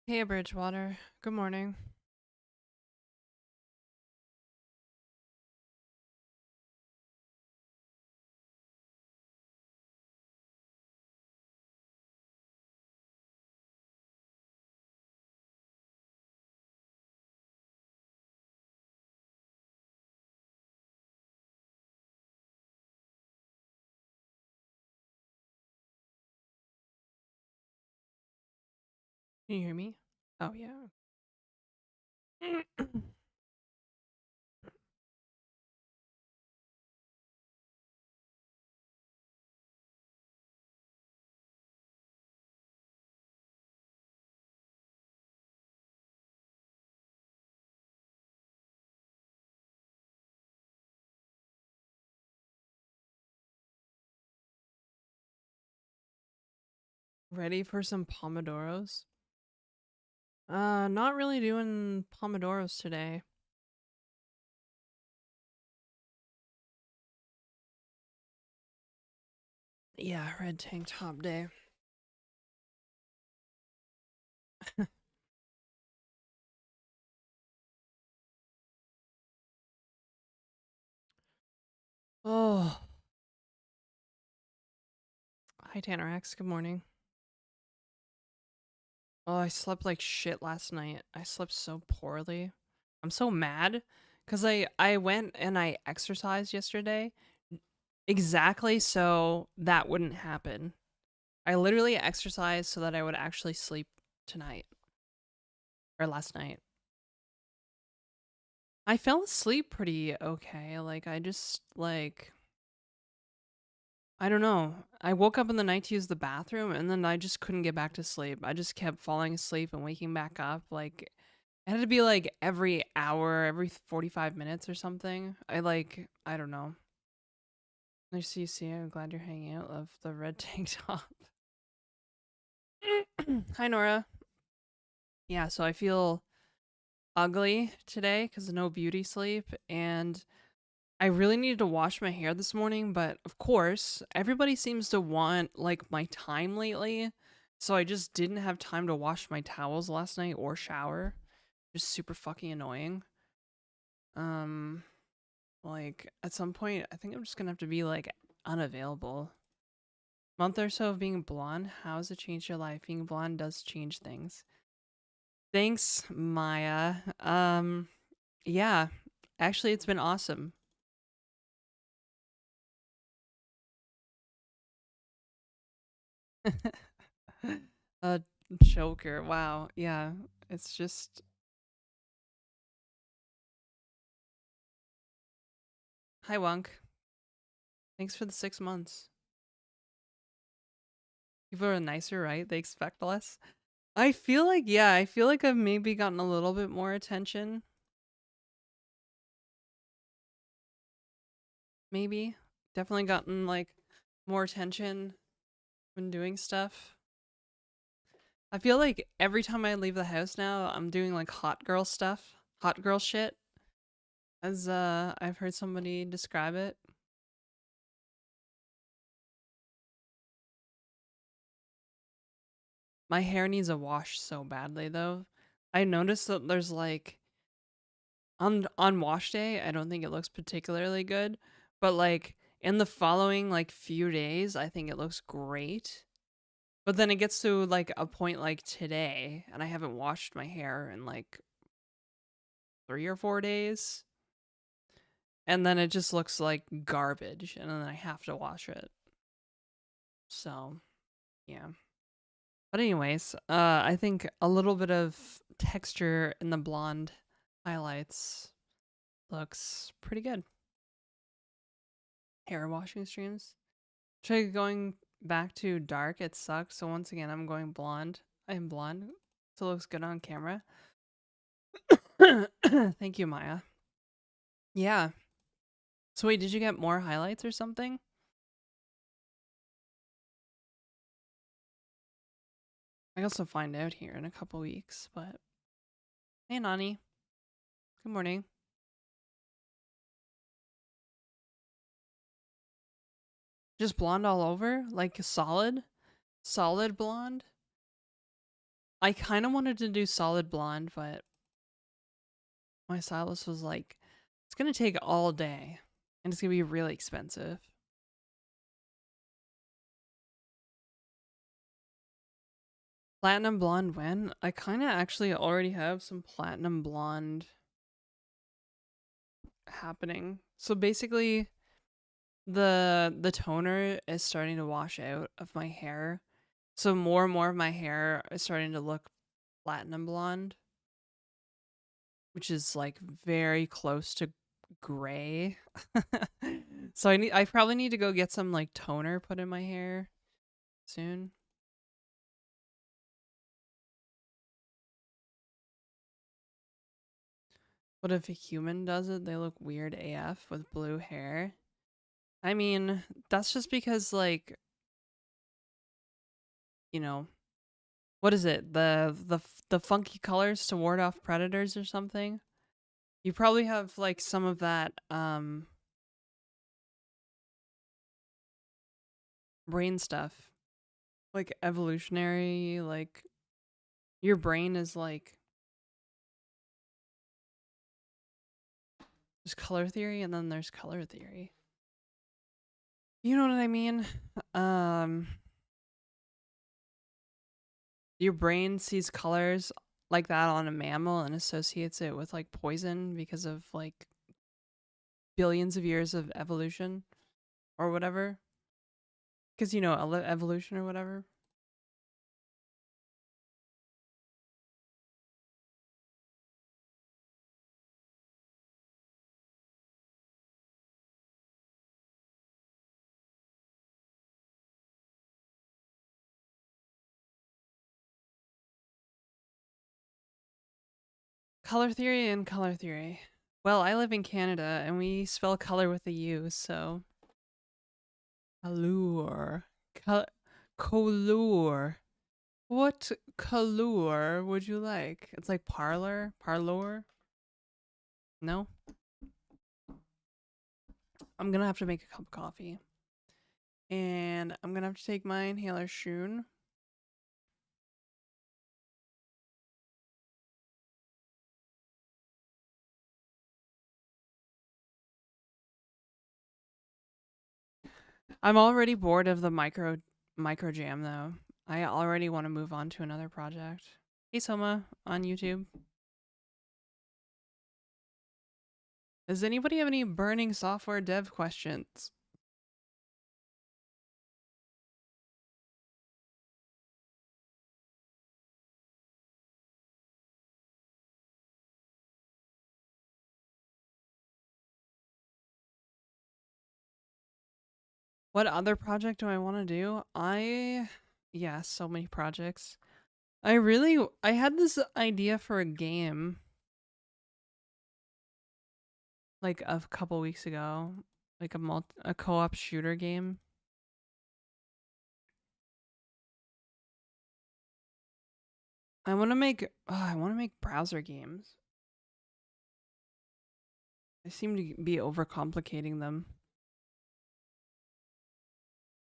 Hey, Bridgewater. Good morning. Can you hear me? Oh, yeah. Ready for some Pomodoros? Not really doing Pomodoros today. Yeah, red tank top day. Oh, hi, Tanner X. Good morning. Oh, I slept like shit last night. I slept so poorly. I'm so mad because I went and I exercised yesterday exactly so that wouldn't happen. I literally exercised so that I would actually sleep tonight or last night. I fell asleep pretty okay. Like I just like I don't know. I woke up in the night to use the bathroom and then I just couldn't get back to sleep. I just kept falling asleep and waking back up. Like it had to be like every hour, every 45 minutes or something. I don't know. Nice to see you. I'm glad you're hanging out. Love the red tank top. Hi Nora. Yeah, so I feel ugly today because no beauty sleep, and I really needed to wash my hair this morning, but of course, everybody seems to want like my time lately. So I just didn't have time to wash my towels last night or shower. Just super fucking annoying. Um like at some point I think I'm just going to have to be like unavailable. Month or so of being blonde, how has it changed your life? Being blonde does change things. Thanks, Maya. Yeah. Actually, it's been awesome. A choker. Wow. Yeah. It's just hi Wunk. Thanks for the 6 months. People are nicer, right? They expect less. I feel like yeah, I feel like I've maybe gotten a little bit more attention. Maybe. Definitely gotten like more attention when doing stuff. I feel like every time I leave the house now, I'm doing like hot girl stuff. Hot girl shit. As I've heard somebody describe it. My hair needs a wash so badly though. I noticed that there's like on wash day, I don't think it looks particularly good, but like in the following like few days, I think it looks great. But then it gets to like a point like today, and I haven't washed my hair in like 3 or 4 days, and then it just looks like garbage, and then I have to wash it. So yeah. But anyways, I think a little bit of texture in the blonde highlights looks pretty good. Hair washing streams. Try going back to dark. It sucks. So once again, I'm going blonde. I'm blonde. So it looks good on camera. Thank you, Maya. Yeah. So wait, did you get more highlights or something? I also find out here in a couple weeks. But hey, Nani. Good morning. Just blonde all over, like solid blonde. I kind of wanted to do solid blonde, but my stylist was like, it's going to take all day and it's going to be really expensive. Platinum blonde when? I kind of actually already have some platinum blonde happening. So basically the toner is starting to wash out of my hair. So more and more of my hair is starting to look platinum blonde, which is like very close to gray. So I probably need to go get some like toner put in my hair soon. What if a human does it? They look weird AF with blue hair. I mean, that's just because like, you know, what is it? The funky colors to ward off predators or something? You probably have like some of that brain stuff. Like evolutionary, like your brain is like there's color theory and then there's color theory. You know what I mean? Um your brain sees colors like that on a mammal and associates it with like poison because of like billions of years of evolution or whatever. Because you know, evolution or whatever. Color theory and color theory. Well, I live in Canada and we spell color with a U, so color. Col- color. What color would you like? It's like parlor? Parlor? No? I'm gonna have to make a cup of coffee. And I'm gonna have to take my inhaler soon. I'm already bored of the microJAM though. I already want to move on to another project. Hey Soma on YouTube. Does anybody have any burning software dev questions? What other project do I want to do? Yeah, so many projects. I had this idea for a game like a couple weeks ago, like a co-op shooter game. I want to make browser games. I seem to be overcomplicating them.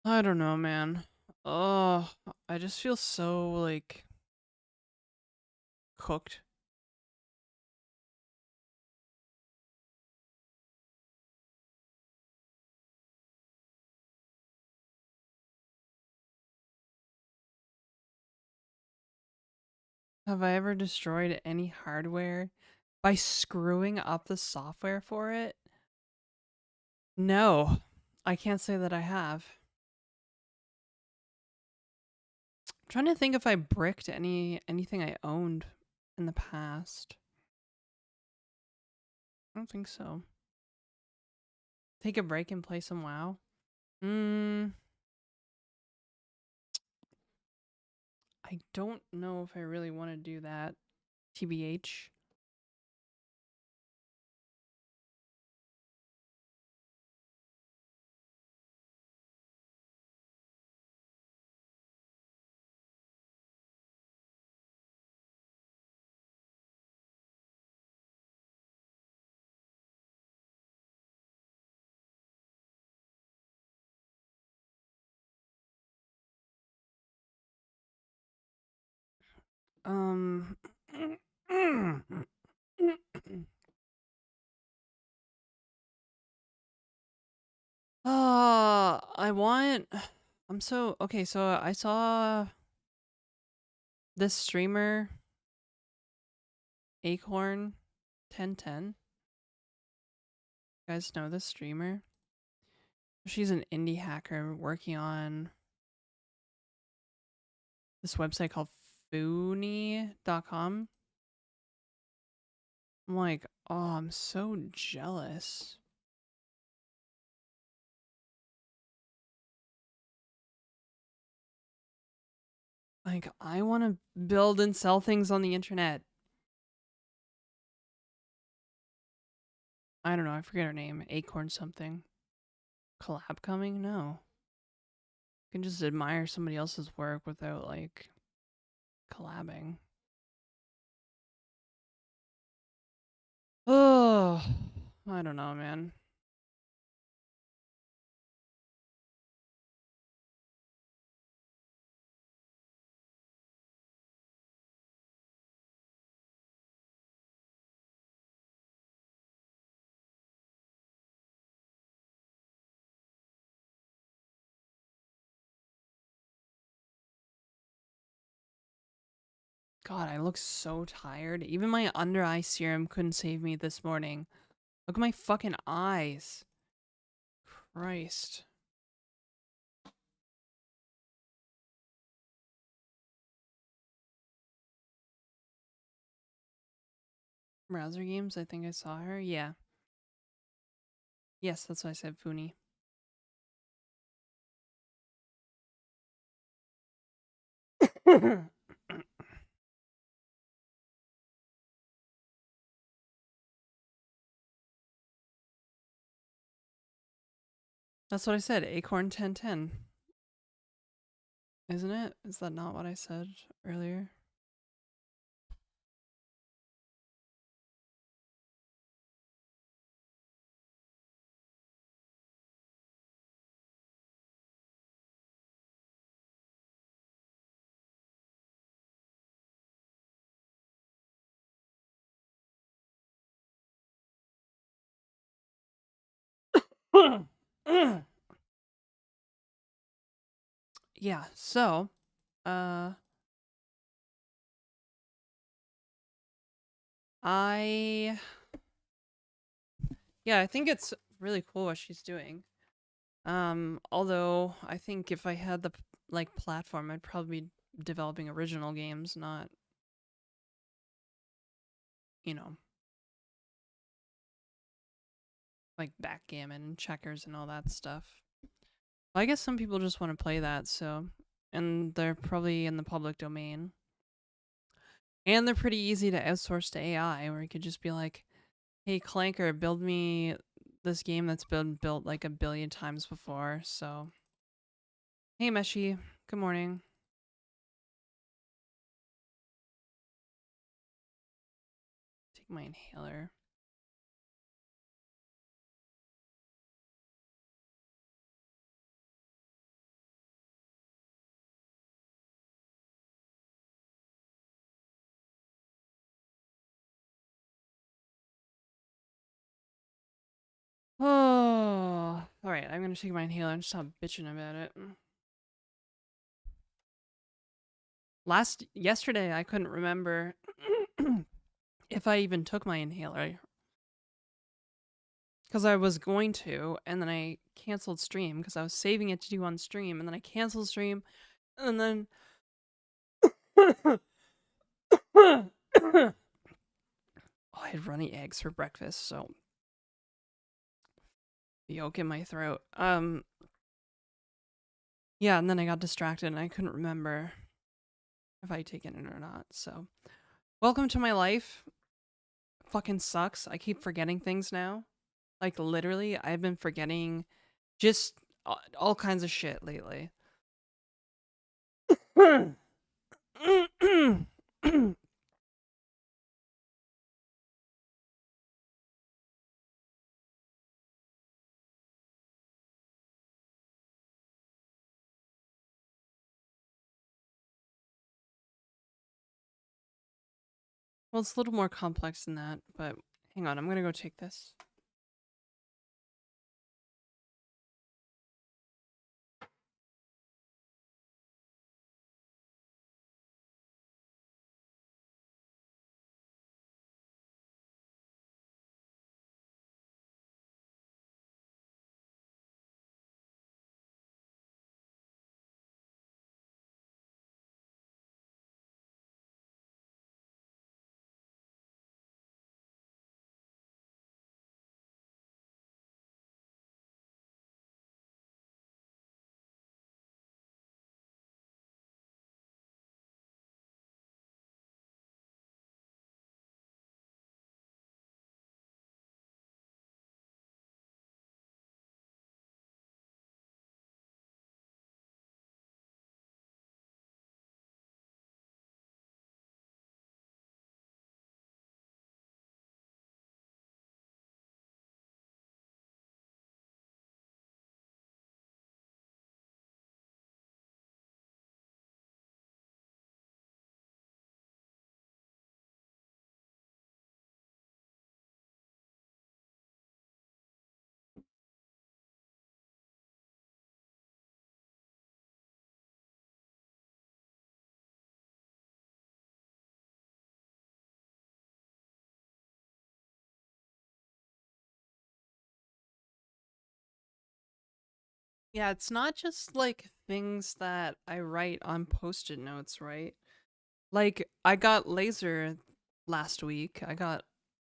I don't know, man. Oh, I just feel so like cooked. Have I ever destroyed any hardware by screwing up the software for it? No, I can't say that I have. I'm trying to think if I bricked anything I owned in the past. I don't think so. Take a break and play some WoW. Hmm. I don't know if I really want to do that. TBH. Um. I want. I'm so okay. So I saw this streamer Acorn 1010. You guys know this streamer? She's an indie hacker working on this website called Funi.com. I'm like, oh, I'm so jealous. Like, I want to build and sell things on the internet. I don't know. I forget her name. Acorn something. Collab coming? No. You can just admire somebody else's work without, like, collabing. Oh, I don't know, man. God, I look so tired. Even my under eye serum couldn't save me this morning. Look at my fucking eyes. Christ. Browser games, I think I saw her. Yeah. Yes, that's why I said Funi. That's what I said. Acorn 1010. Isn't it? Is that not what I said earlier? Yeah, so, uh, I, yeah, I think it's really cool what she's doing. Although I think if I had the, like, platform, I'd probably be developing original games, not, you know, like backgammon and checkers and all that stuff. Well, I guess some people just want to play that, so, and they're probably in the public domain. And they're pretty easy to outsource to AI, where you could just be like, hey, Clanker, build me this game that's been built like a billion times before. So, hey, Meshi, good morning. Take my inhaler. Oh, all right. I'm gonna take my inhaler and stop bitching about it. Yesterday, I couldn't remember if I even took my inhaler because I was going to, and then I canceled stream because I was saving it to do on stream, and then I canceled stream, and then oh, I had runny eggs for breakfast, so yolk in my throat. Yeah, and then I got distracted and I couldn't remember if I'd taken it or not. So, welcome to my life. Fucking sucks. I keep forgetting things now. Like literally, I've been forgetting just all kinds of shit lately. Well, it's a little more complex than that, but hang on, I'm gonna go take this. Yeah, it's not just like things that I write on post-it notes, right? Like I got laser last week. I got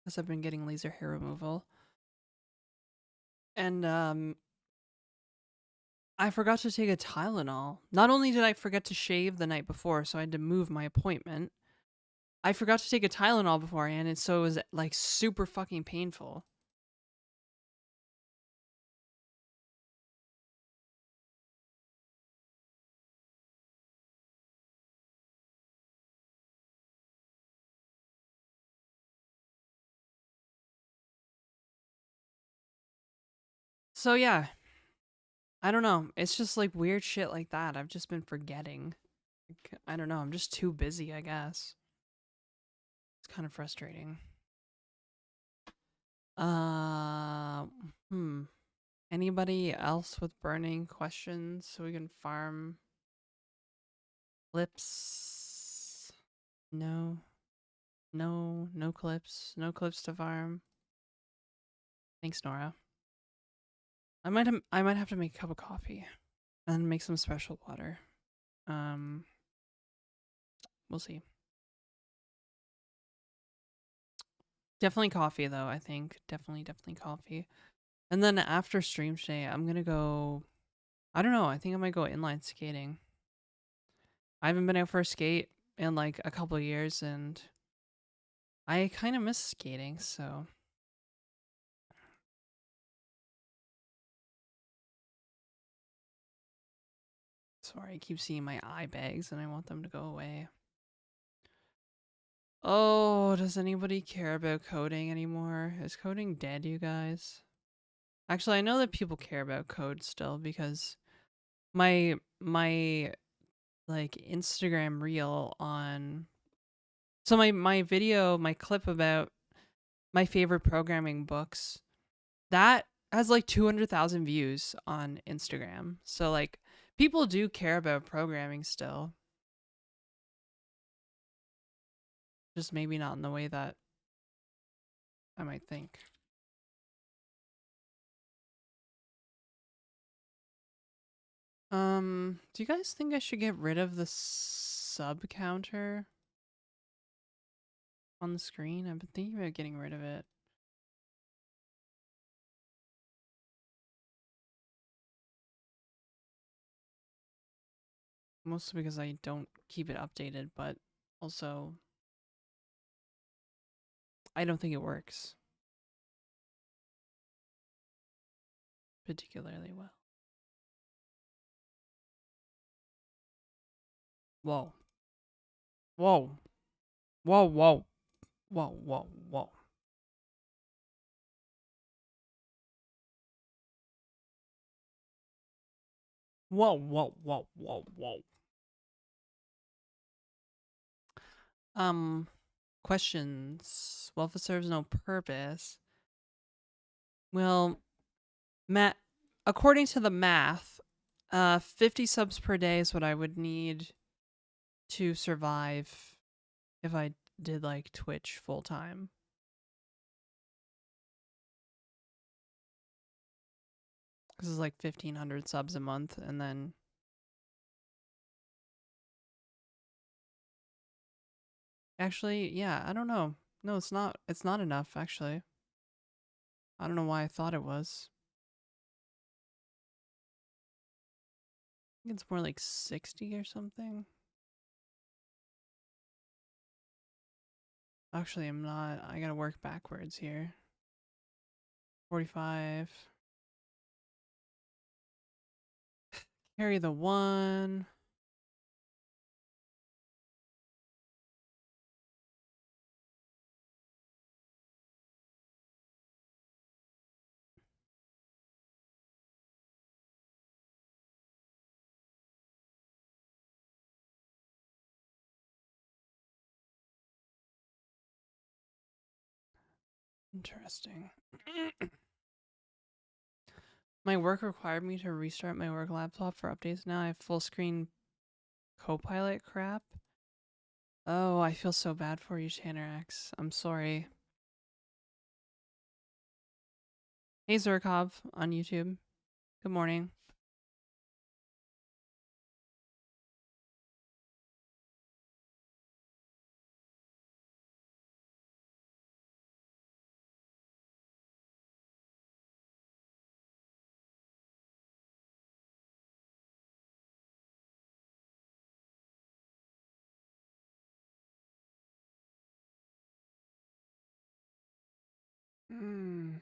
because I've been getting laser hair removal. And I forgot to take a Tylenol. Not only did I forget to shave the night before, so I had to move my appointment. I forgot to take a Tylenol beforehand, and so it was like super fucking painful. So yeah, I don't know. It's just like weird shit like that. I've just been forgetting. Like, I don't know. I'm just too busy, I guess. It's kind of frustrating. Uh, hmm. Anybody else with burning questions so we can farm clips? No. No clips. No clips to farm. Thanks, Nora. I might have to make a cup of coffee and make some special water. Um, we'll see. Definitely coffee though, I think. Definitely coffee. And then after stream today, I'm gonna go. I don't know. I think I might go inline skating. I haven't been out for a skate in like a couple of years, and I kind of miss skating. So sorry, I keep seeing my eye bags, and I want them to go away. Oh, does anybody care about coding anymore? Is coding dead, you guys? Actually, I know that people care about code still because my like Instagram reel on so my video, my clip about my favorite programming books, that has like 200,000 views on Instagram. So like people do care about programming still. Just maybe not in the way that I might think. Do you guys think I should get rid of the sub counter on the screen? I've been thinking about getting rid of it. Mostly because I don't keep it updated, but also I don't think it works particularly well. Whoa. Whoa. Whoa, whoa. Whoa, whoa, whoa. Whoa, whoa, whoa, whoa, whoa. Um, Questions. Well, if it serves no purpose. Well, ma- according to the math, 50 subs per day is what I would need to survive if I did like Twitch full time. This is like 1,500 subs a month, and then actually, yeah, I don't know. No, it's not. It's not enough. Actually, I don't know why I thought it was. I think it's more like 60 or something. Actually, I'm not. I gotta work backwards here. 45. Carry the one. Interesting. My work required me to restart my work laptop for updates now. I have full screen Copilot crap. Oh, I feel so bad for you, Tanner X. I'm sorry. Hey, Zurkov on YouTube. Good morning. Mm.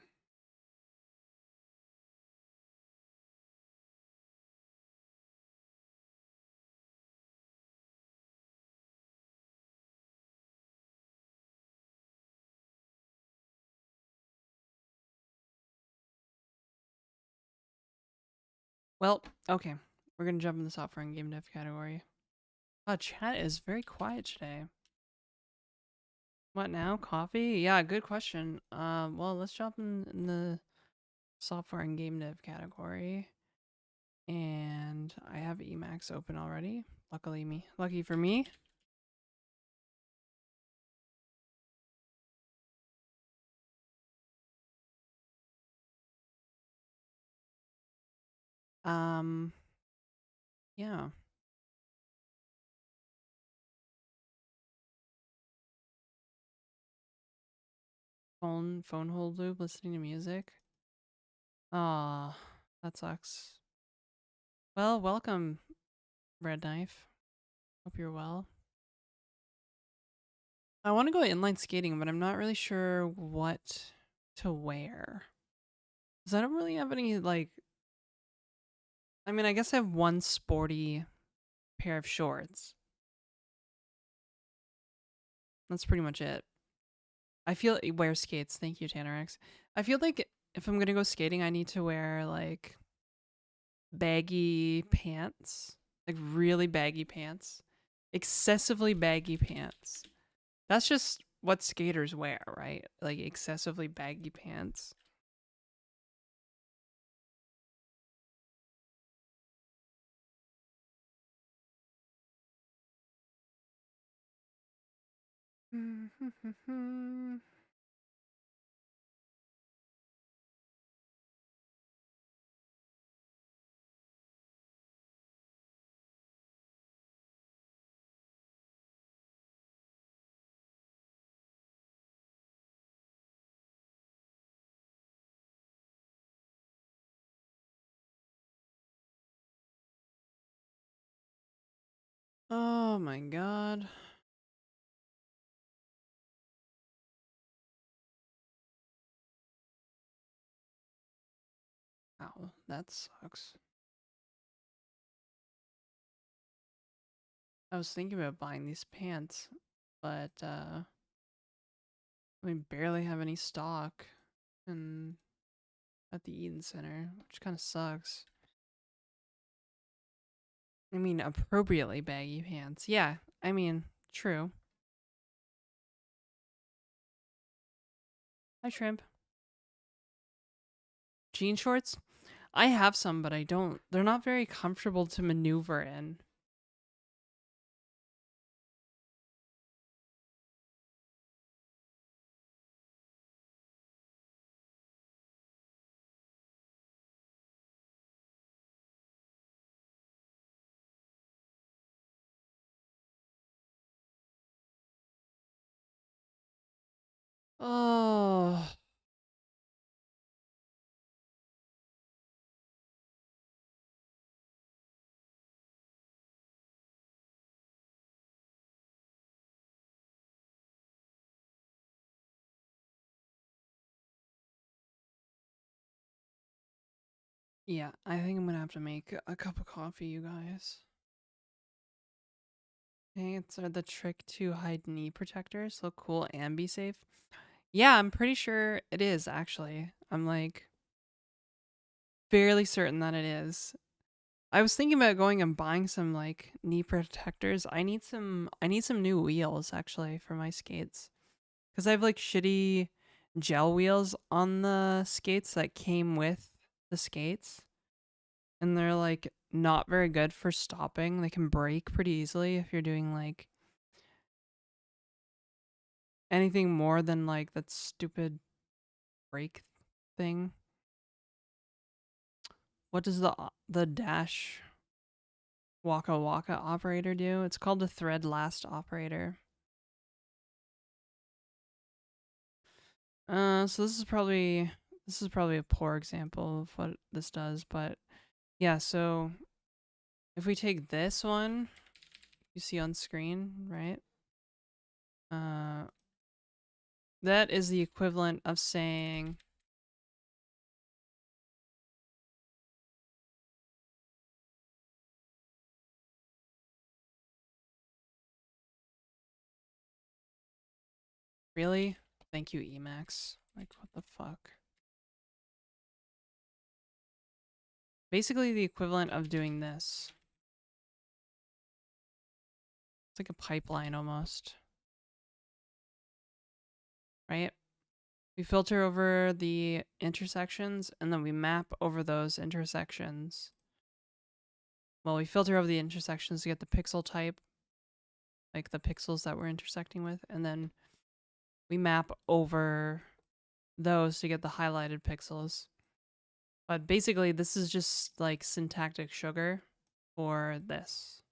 Well, okay. We're gonna jump in the software and game dev category. Oh, chat is very quiet today. What now? Coffee? Yeah, good question. Well, let's jump in the software and game dev category. And I have Emacs open already. Lucky for me. Um, yeah. Phone hold loop, listening to music. Aw, that sucks. Well, welcome, Red Knife. Hope you're well. I want to go inline skating, but I'm not really sure what to wear. Because I don't really have any, like, I mean, I guess I have one sporty pair of shorts. That's pretty much it. I feel wear skates. Thank you, Tanner X. I feel like if I'm gonna go skating, I need to wear like baggy pants, like really baggy pants, excessively baggy pants. That's just what skaters wear, right? Like excessively baggy pants. Oh my god. Ow, that sucks. I was thinking about buying these pants, but we barely have any stock and at the Eden Center, which kind of sucks. I mean, appropriately baggy pants. Yeah, I mean, true. Hi, Shrimp. Jean shorts? I have some, but I don't. They're not very comfortable to maneuver in. Oh. Yeah, I think I'm gonna have to make a cup of coffee, you guys. Okay, it's the trick to hide knee protectors. Look cool and be safe. Yeah, I'm pretty sure it is actually. I'm like fairly certain that it is. I was thinking about going and buying some like knee protectors. I need some new wheels actually for my skates. Cuz I have like shitty gel wheels on the skates that came with the skates, and they're like not very good for stopping. They can break pretty easily if you're doing like anything more than like that stupid break thing. What does the dash waka waka operator do? It's called the thread last operator. So this is probably a poor example of what this does, but yeah, so if we take this one you see on screen, right? Uh that is the equivalent of saying really? Thank you, Emacs. Like what the fuck? Basically the equivalent of doing this. It's like a pipeline almost, right? We filter over the intersections and then we map over those intersections. Well, we filter over the intersections to get the pixel type, like the pixels that we're intersecting with, and then we map over those to get the highlighted pixels. But basically, this is just like syntactic sugar for this.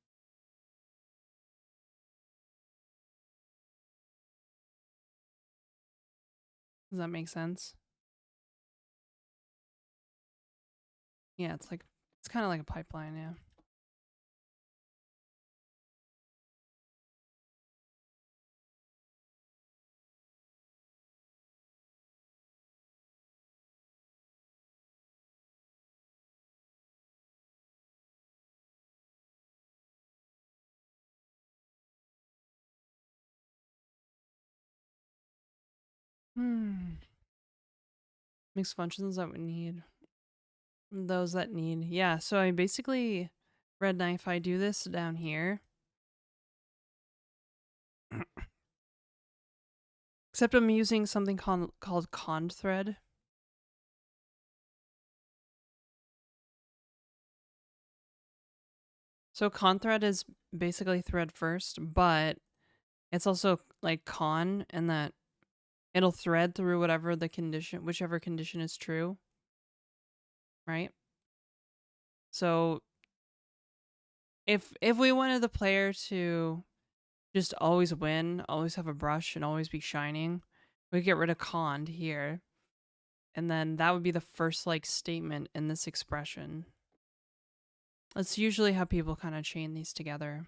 Does that make sense? Yeah, it's kind of like a pipeline, yeah. Hmm. Mixed functions that we need. Those that need. Yeah, so I basically, Red Knife, I do this down here. Except I'm using something called cond thread. So con thread is basically thread first, but it's also like con in that it'll thread through whatever the condition, whichever condition is true, right? So if we wanted the player to just always win, always have a brush, and always be shining, we get rid of con here, and then that would be the first like statement in this expression. That's usually how people kind of chain these together.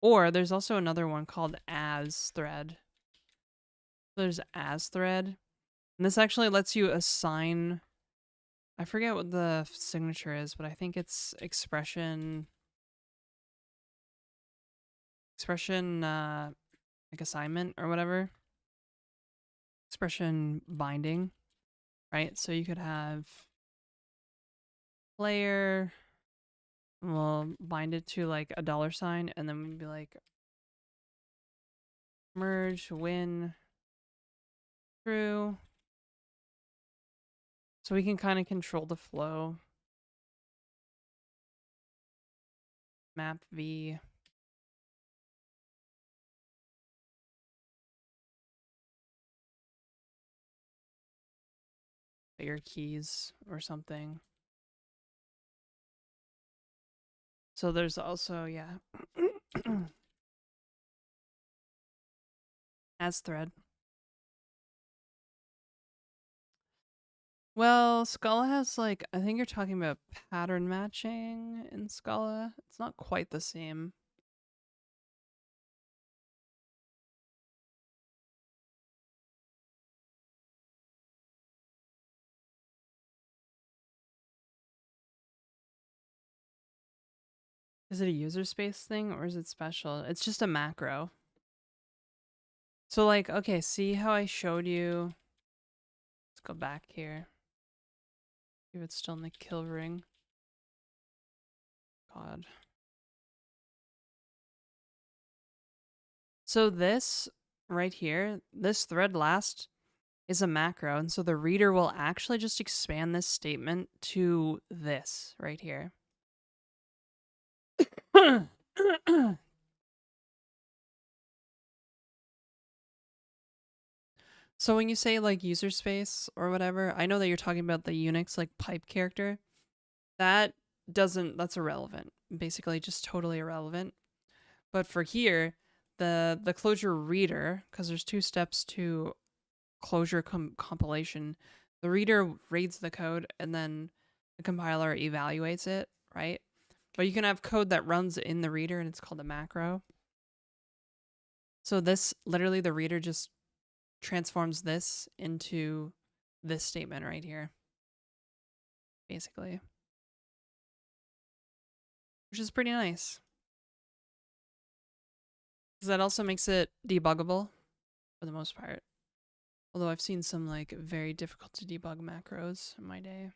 Or there's also another one called as thread. There's as thread, and this actually lets you assign, I forget what the signature is, but I think it's expression like assignment or whatever. Expression binding, right? So you could have player, we'll bind it to like a $, and then we'd be like merge win True. So we can kind of control the flow. Map V. Your keys or something. So there's also, yeah. As thread. Well, Scala has like, I think you're talking about pattern matching in Scala. It's not quite the same. Is it a user space thing or is it special? It's just a macro. So like, okay, see how I showed you? Let's go back here. See if it's still in the kill ring. God. So this right here, this thread last is a macro. And so the reader will actually just expand this statement to this right here. So when you say like user space or whatever, I know that you're talking about the Unix like pipe character. That's irrelevant. Basically just totally irrelevant. But for here, the closure reader, because there's two steps to closure compilation, the reader reads the code and then the compiler evaluates it, right? But you can have code that runs in the reader and it's called a macro. So this, literally the reader just transforms this into this statement right here, basically. Which is pretty nice. Because that also makes it debuggable for the most part. Although I've seen some like very difficult to debug macros in my day.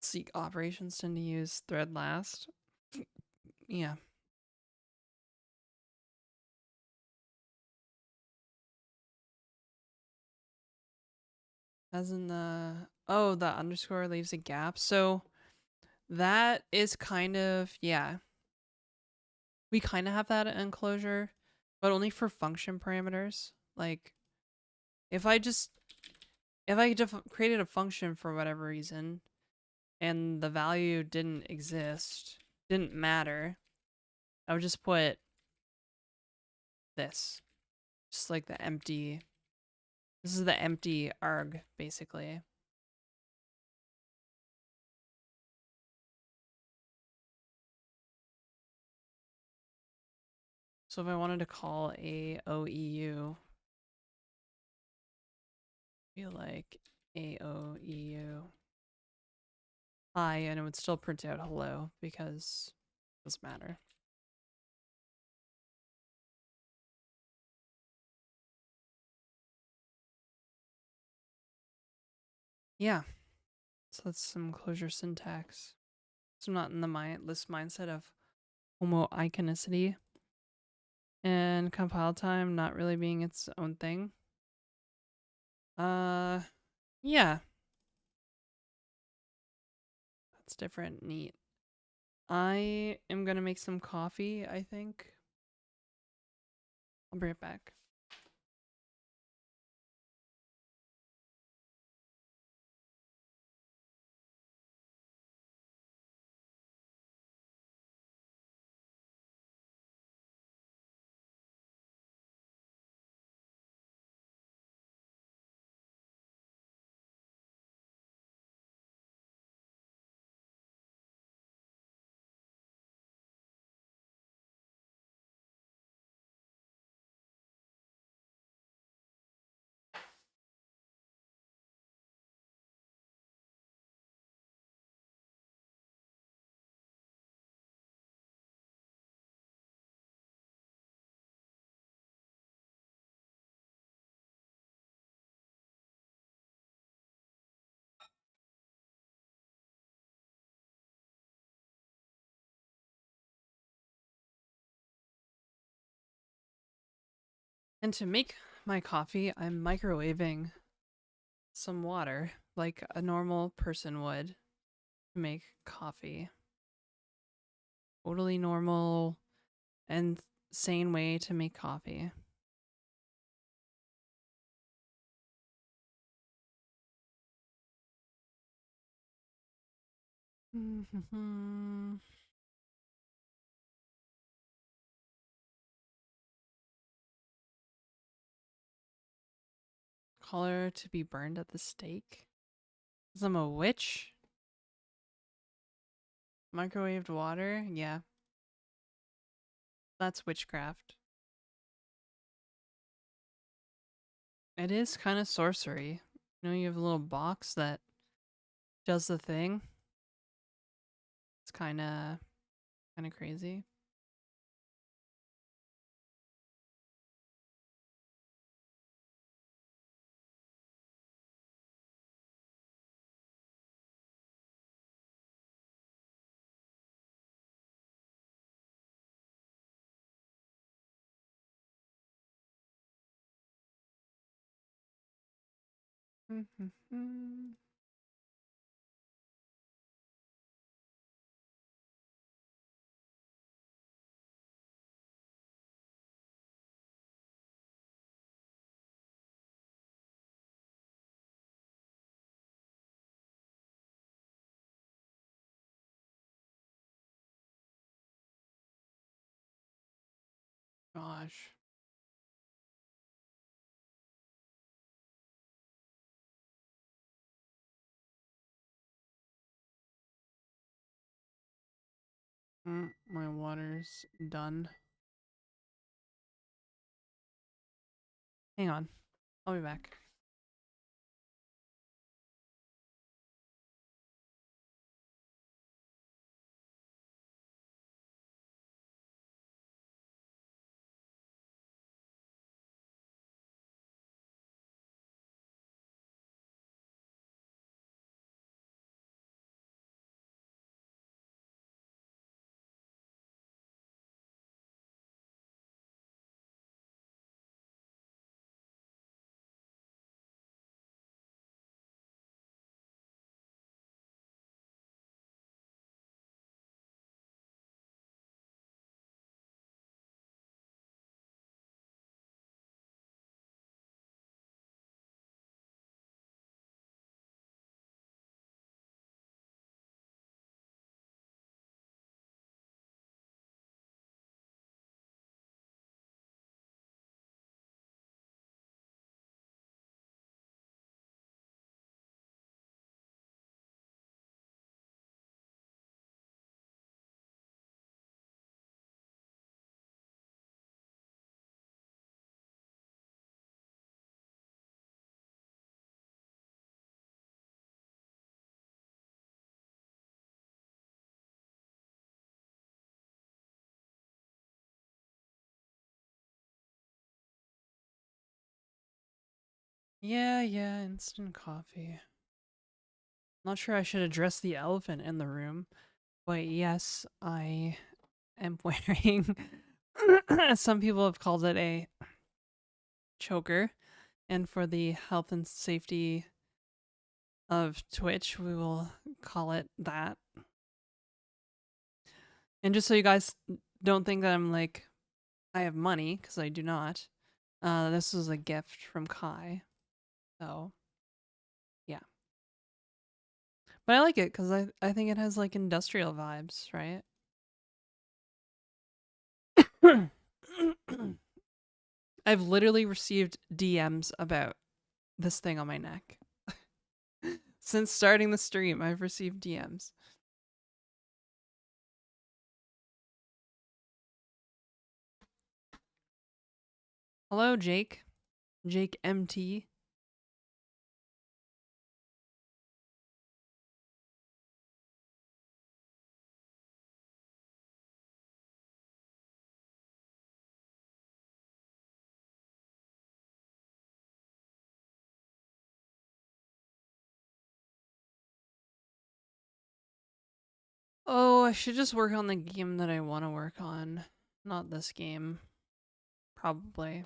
Seek operations tend to use thread last. Yeah. As in the underscore leaves a gap. So that is kind of, yeah. We kind of have that in Clojure, but only for function parameters. Like if I created a function for whatever reason and the value didn't exist, didn't matter, I would just put this. Just like the empty. This is the empty arg, basically. So if I wanted to call AOEU, be like AOEU hi, and it would still print out hello because it doesn't matter. Yeah. So that's some Clojure syntax. So I'm not in the list mindset of homoiconicity and compile time not really being its own thing. Yeah. That's different. Neat. I am gonna make some coffee, I think. I'll bring it back. And to make my coffee, I'm microwaving some water like a normal person would to make coffee. Totally normal and sane way to make coffee. Color to be burned at the stake. 'Cause I'm a witch. Microwaved water? Yeah, that's witchcraft. It is kind of sorcery. You know, you have a little box that does the thing. It's kind of crazy. Gosh. My water's done. Hang on. I'll be back. Yeah, instant coffee. Not sure I should address the elephant in the room, but yes, I am wearing, some people have called it a choker, and for the health and safety of Twitch, we will call it that. And just so you guys don't think that I'm like, I have money, because I do not, this was a gift from Kai. So, yeah. But I like it because I think it has like industrial vibes, right? I've literally received DMs about this thing on my neck. Since starting the stream, I've received DMs. Hello, Jake. Jake MT. Oh, I should just work on the game that I want to work on. Not this game. Probably.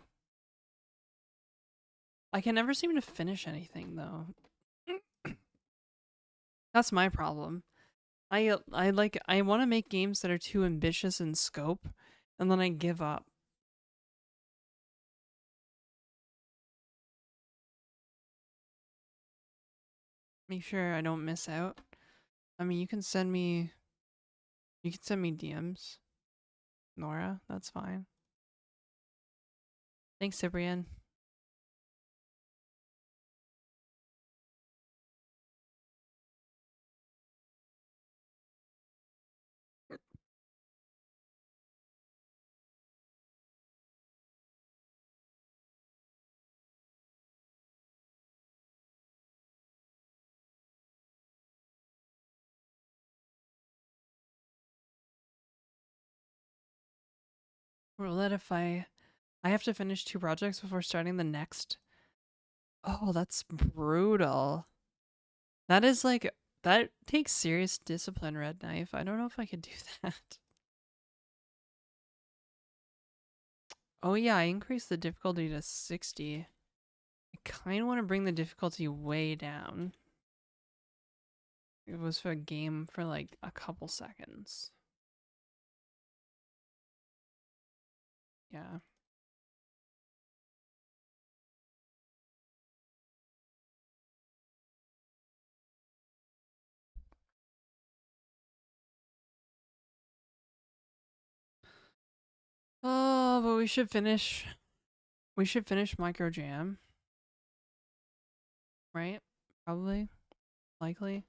I can never seem to finish anything though. That's my problem. I want to make games that are too ambitious in scope, and then I give up. Make sure I don't miss out. I mean, you can send me DMs, Nora. That's fine. Thanks, Cyprian. Roulette if I have to finish 2 projects before starting the next. Oh, that's brutal. That is like that takes serious discipline, Red Knife. I don't know if I could do that. Oh yeah, I increased the difficulty to 60. I kind of want to bring the difficulty way down. It was for a game for like a couple seconds. Yeah. Oh, but we should finish. We should finish microJAM, right? Probably, likely.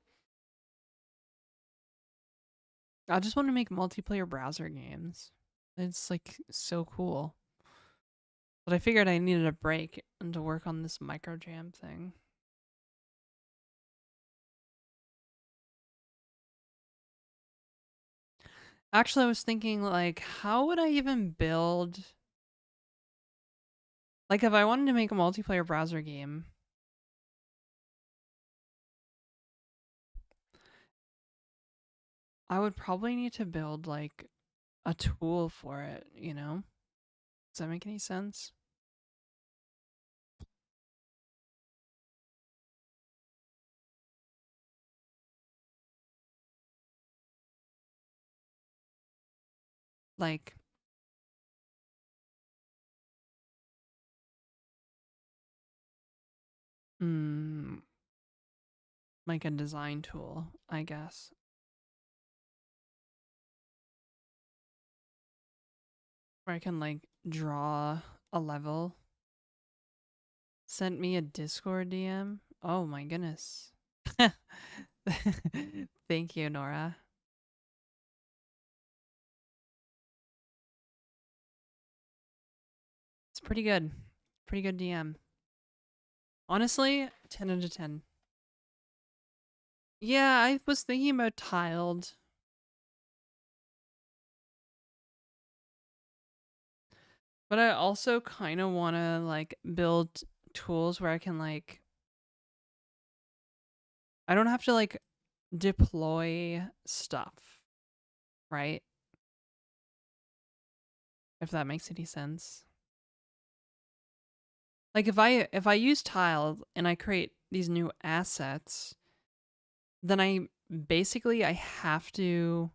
I just want to make multiplayer browser games. It's like so cool. But I figured I needed a break and to work on this microJAM thing. Actually, I was thinking like, how would I even build? Like, if I wanted to make a multiplayer browser game, I would probably need to build like a tool for it, you know? Does that make any sense? Like, mm, like a design tool, I guess, where I can like draw a level. Sent me a Discord DM. Oh my goodness. Thank you, Nora. It's pretty good. Pretty good DM. Honestly, 10 out of 10. Yeah, I was thinking about tiled. But I also kind of want to like build tools where I can like I don't have to like deploy stuff, right? If that makes any sense. Like if I use tile and I create these new assets, then I have to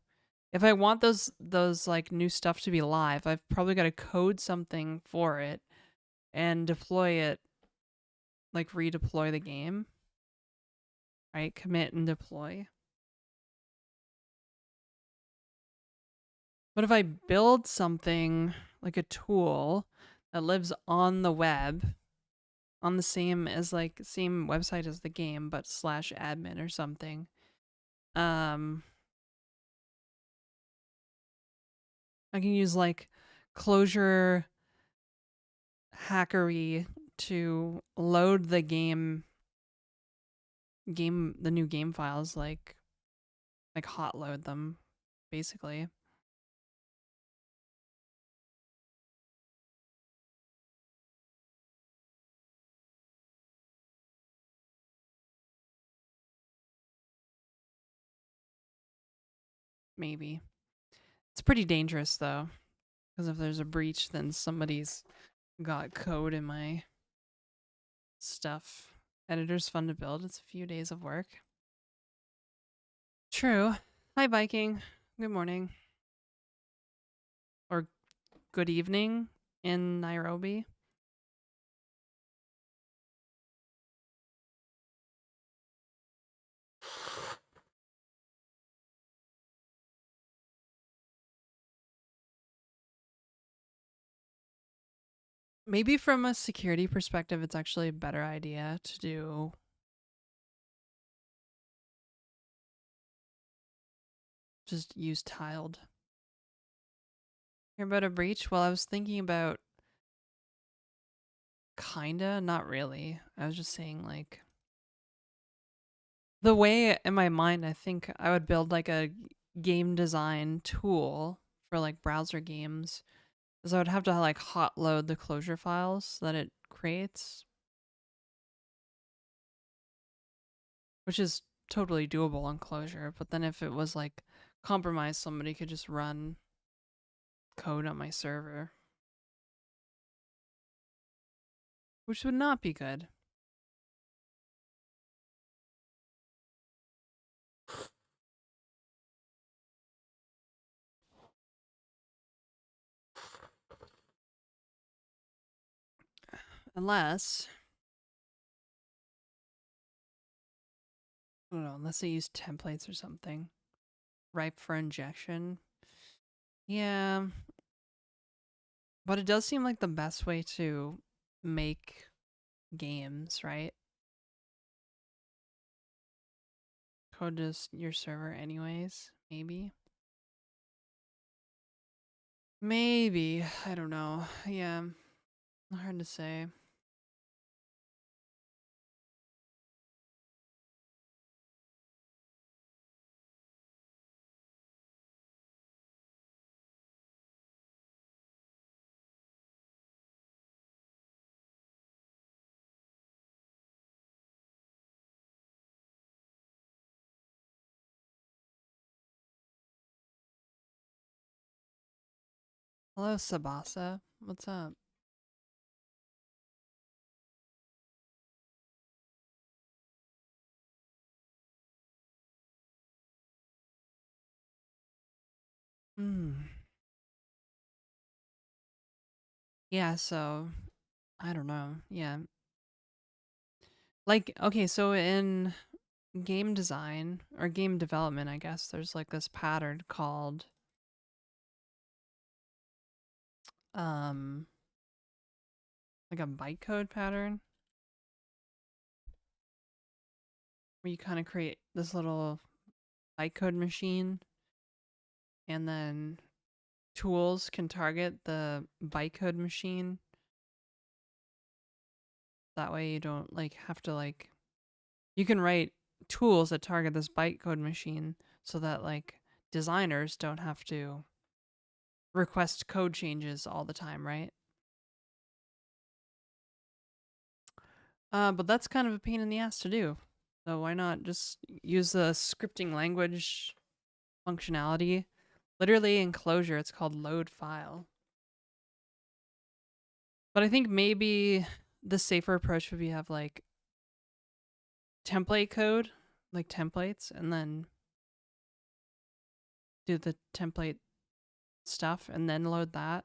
if I want those like new stuff to be live, I've probably got to code something for it and deploy it like redeploy the game, right? Commit and deploy. But if I build something like a tool that lives on the web, on the same website as the game, but slash admin or something, um, I can use like closure hackery to load the the new game files like hot load them basically. Maybe it's pretty dangerous though, because if there's a breach then somebody's got code in my stuff. Editor's fun to build. It's a few days of work. True. Hi, Viking. Good morning. Or good evening in Nairobi. Maybe from a security perspective, it's actually a better idea to do just use tiled. Hear about a breach? Well, I was thinking about kinda, not really. I was just saying, like, the way in my mind, I think I would build like a game design tool for like browser games is I would have to like hot load the closure files that it creates, which is totally doable on Clojure. But then if it was like compromised, somebody could just run code on my server, which would not be good. Unless, I don't know, unless they use templates or something ripe for injection. Yeah, but it does seem like the best way to make games, right? Code to your server anyways, maybe. Maybe, I don't know. Yeah, hard to say. Hello, Sabasa. What's up? Hmm. Yeah, so I don't know. Yeah. Like, okay, so in game design or game development, I guess there's like this pattern called um like a bytecode pattern where you kind of create this little bytecode machine and then tools can target the bytecode machine. That way you don't like have to like you can write tools that target this bytecode machine so that like designers don't have to request code changes all the time, right? But that's kind of a pain in the ass to do. So why not just use the scripting language functionality? Literally in Clojure, it's called load file. But I think maybe the safer approach would be have like template code, like templates, and then do the template stuff and then load that.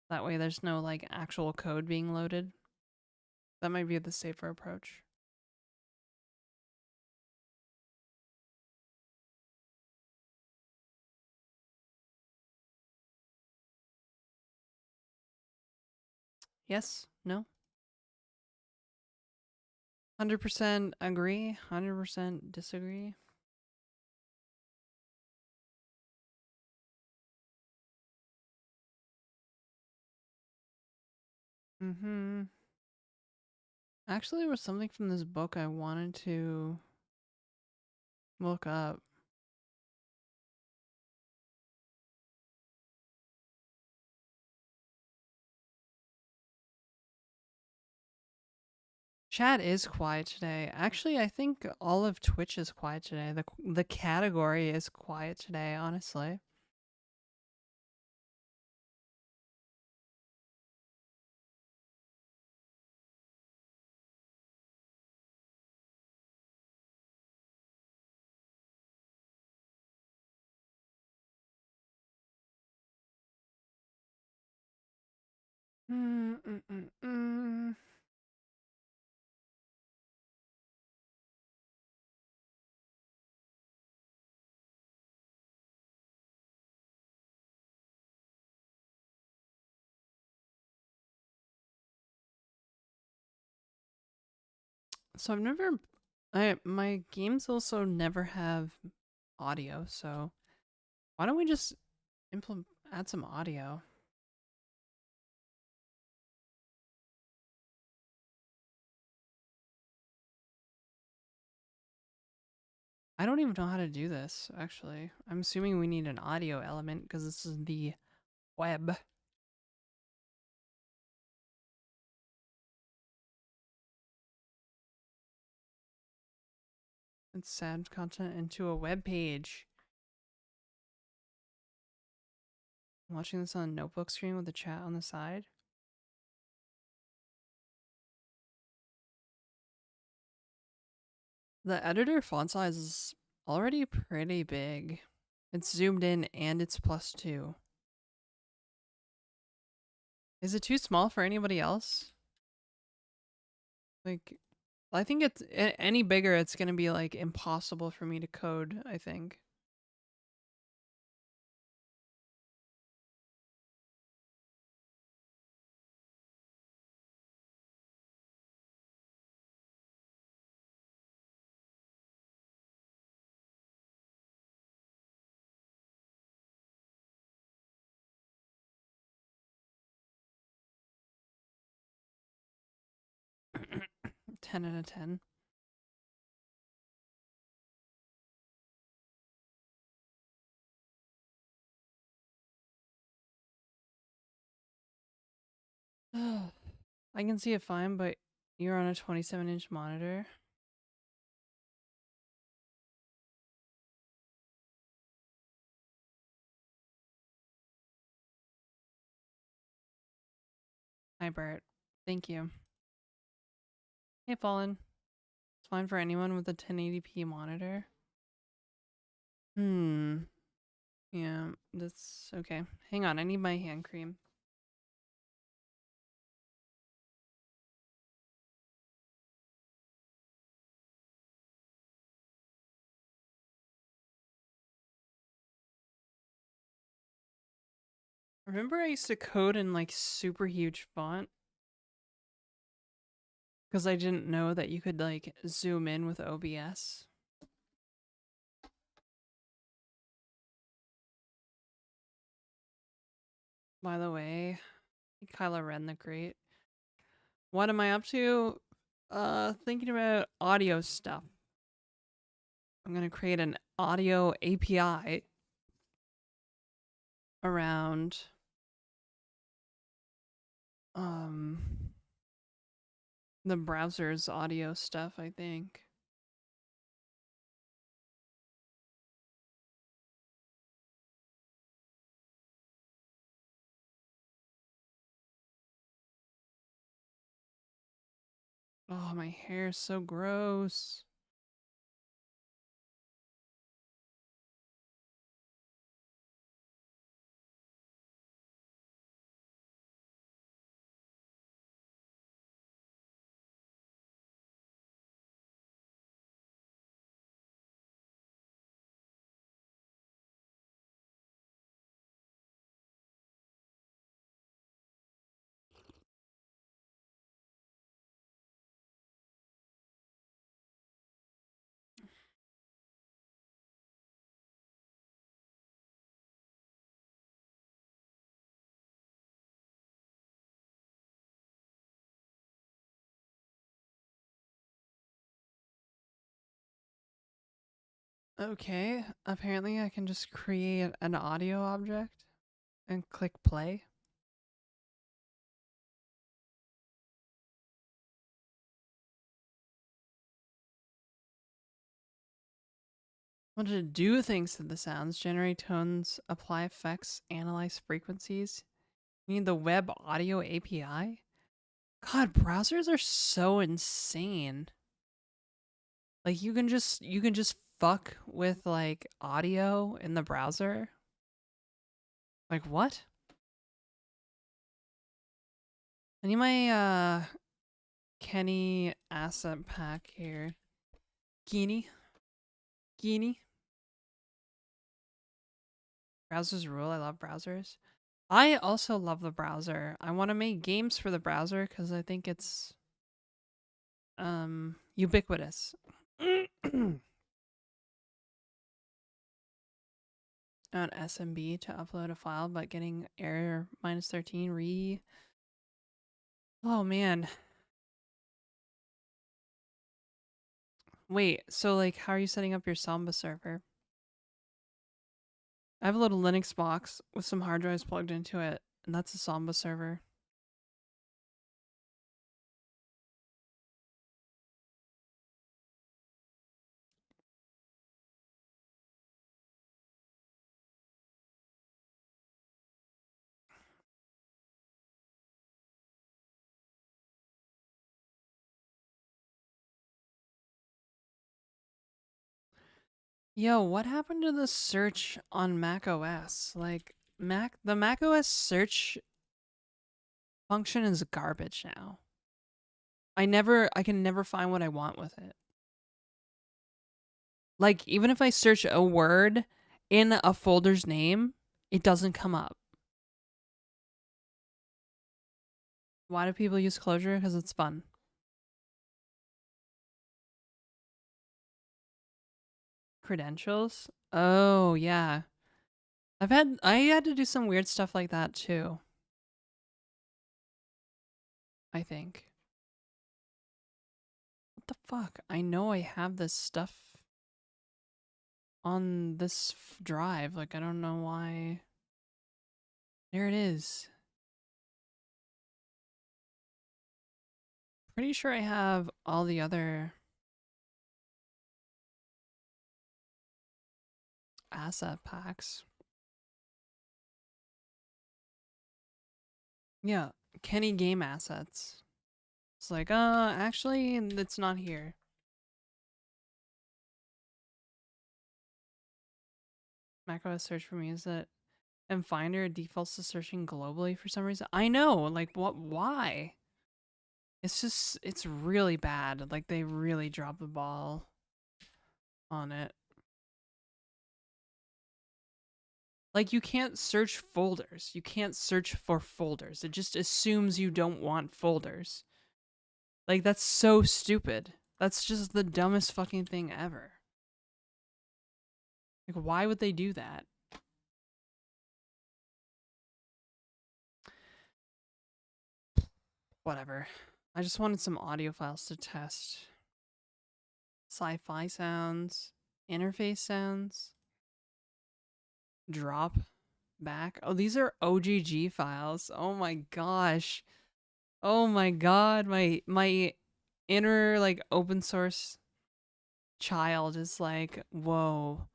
That way there's no like actual code being loaded. That might be the safer approach. Yes? No? 100% agree, 100% disagree. Mm-hmm. Actually, there was something from this book I wanted to look up. Chat is quiet today. Actually, I think all of Twitch is quiet today. The category is quiet today, honestly. Mm, mm, mm, mm. So I've never, my games also never have audio. So why don't we just implement add some audio? I don't even know how to do this. Actually, I'm assuming we need an audio element because this is the web. It's sad content into a web page. Watching this on a notebook screen with the chat on the side. The editor font size is already pretty big. It's zoomed in and it's +2. Is it too small for anybody else? Like, I think it's any bigger, it's gonna be like impossible for me to code, I think. Ten out of 10. I can see it fine, but you're on a 27-inch monitor. Hi, Bert. Thank you. Hey, Fallen. It's fine for anyone with a 1080p monitor. Yeah, that's okay. Hang on, I need my hand cream. Remember I used to code in like super huge font? Because I didn't know that you could like zoom in with OBS. By the way, Kylo Ren the Great. What am I up to? Thinking about audio stuff. I'm gonna create an audio API around um the browser's audio stuff, I think. Oh, my hair is so gross. Okay, apparently I can just create an audio object and click play. Want to do things to the sounds, generate tones, apply effects, analyze frequencies. You need the web audio API? God, browsers are so insane. Like you can just fuck with like audio in the browser. Like what? I need my Kenny asset pack here. Guinea. Browsers rule. I love browsers. I also love the browser. I want to make games for the browser because I think it's ubiquitous. On SMB to upload a file, but getting error -13 re. Oh man. Wait, so like how are you setting up your Samba server? I have a little Linux box with some hard drives plugged into it, and that's a Samba server. Yo, what happened to the search on Mac OS? Like the Mac OS search function is garbage now. I can never find what I want with it. Like even if I search a word in a folder's name, it doesn't come up. Why do people use Clojure? Because it's fun. Credentials? Oh, yeah. I had to do some weird stuff like that too. I think. What the fuck? I know I have this stuff on this drive. Like, I don't know why. There it is. Pretty sure I have all the other asset packs. Yeah, Kenny game assets. It's like, actually, it's not here. macOS search for me is that and Finder defaults to searching globally for some reason. I know, like what? Why? It's really bad. Like they really dropped the ball on it. Like you can't search folders. You can't search for folders. It just assumes you don't want folders. Like that's so stupid. That's just the dumbest fucking thing ever. Like why would they do that? Whatever. I just wanted some audio files to test. Sci-fi sounds, interface sounds, drop back. Oh, these are OGG files. Oh my gosh. Oh my god, my inner like open source child is like, whoa,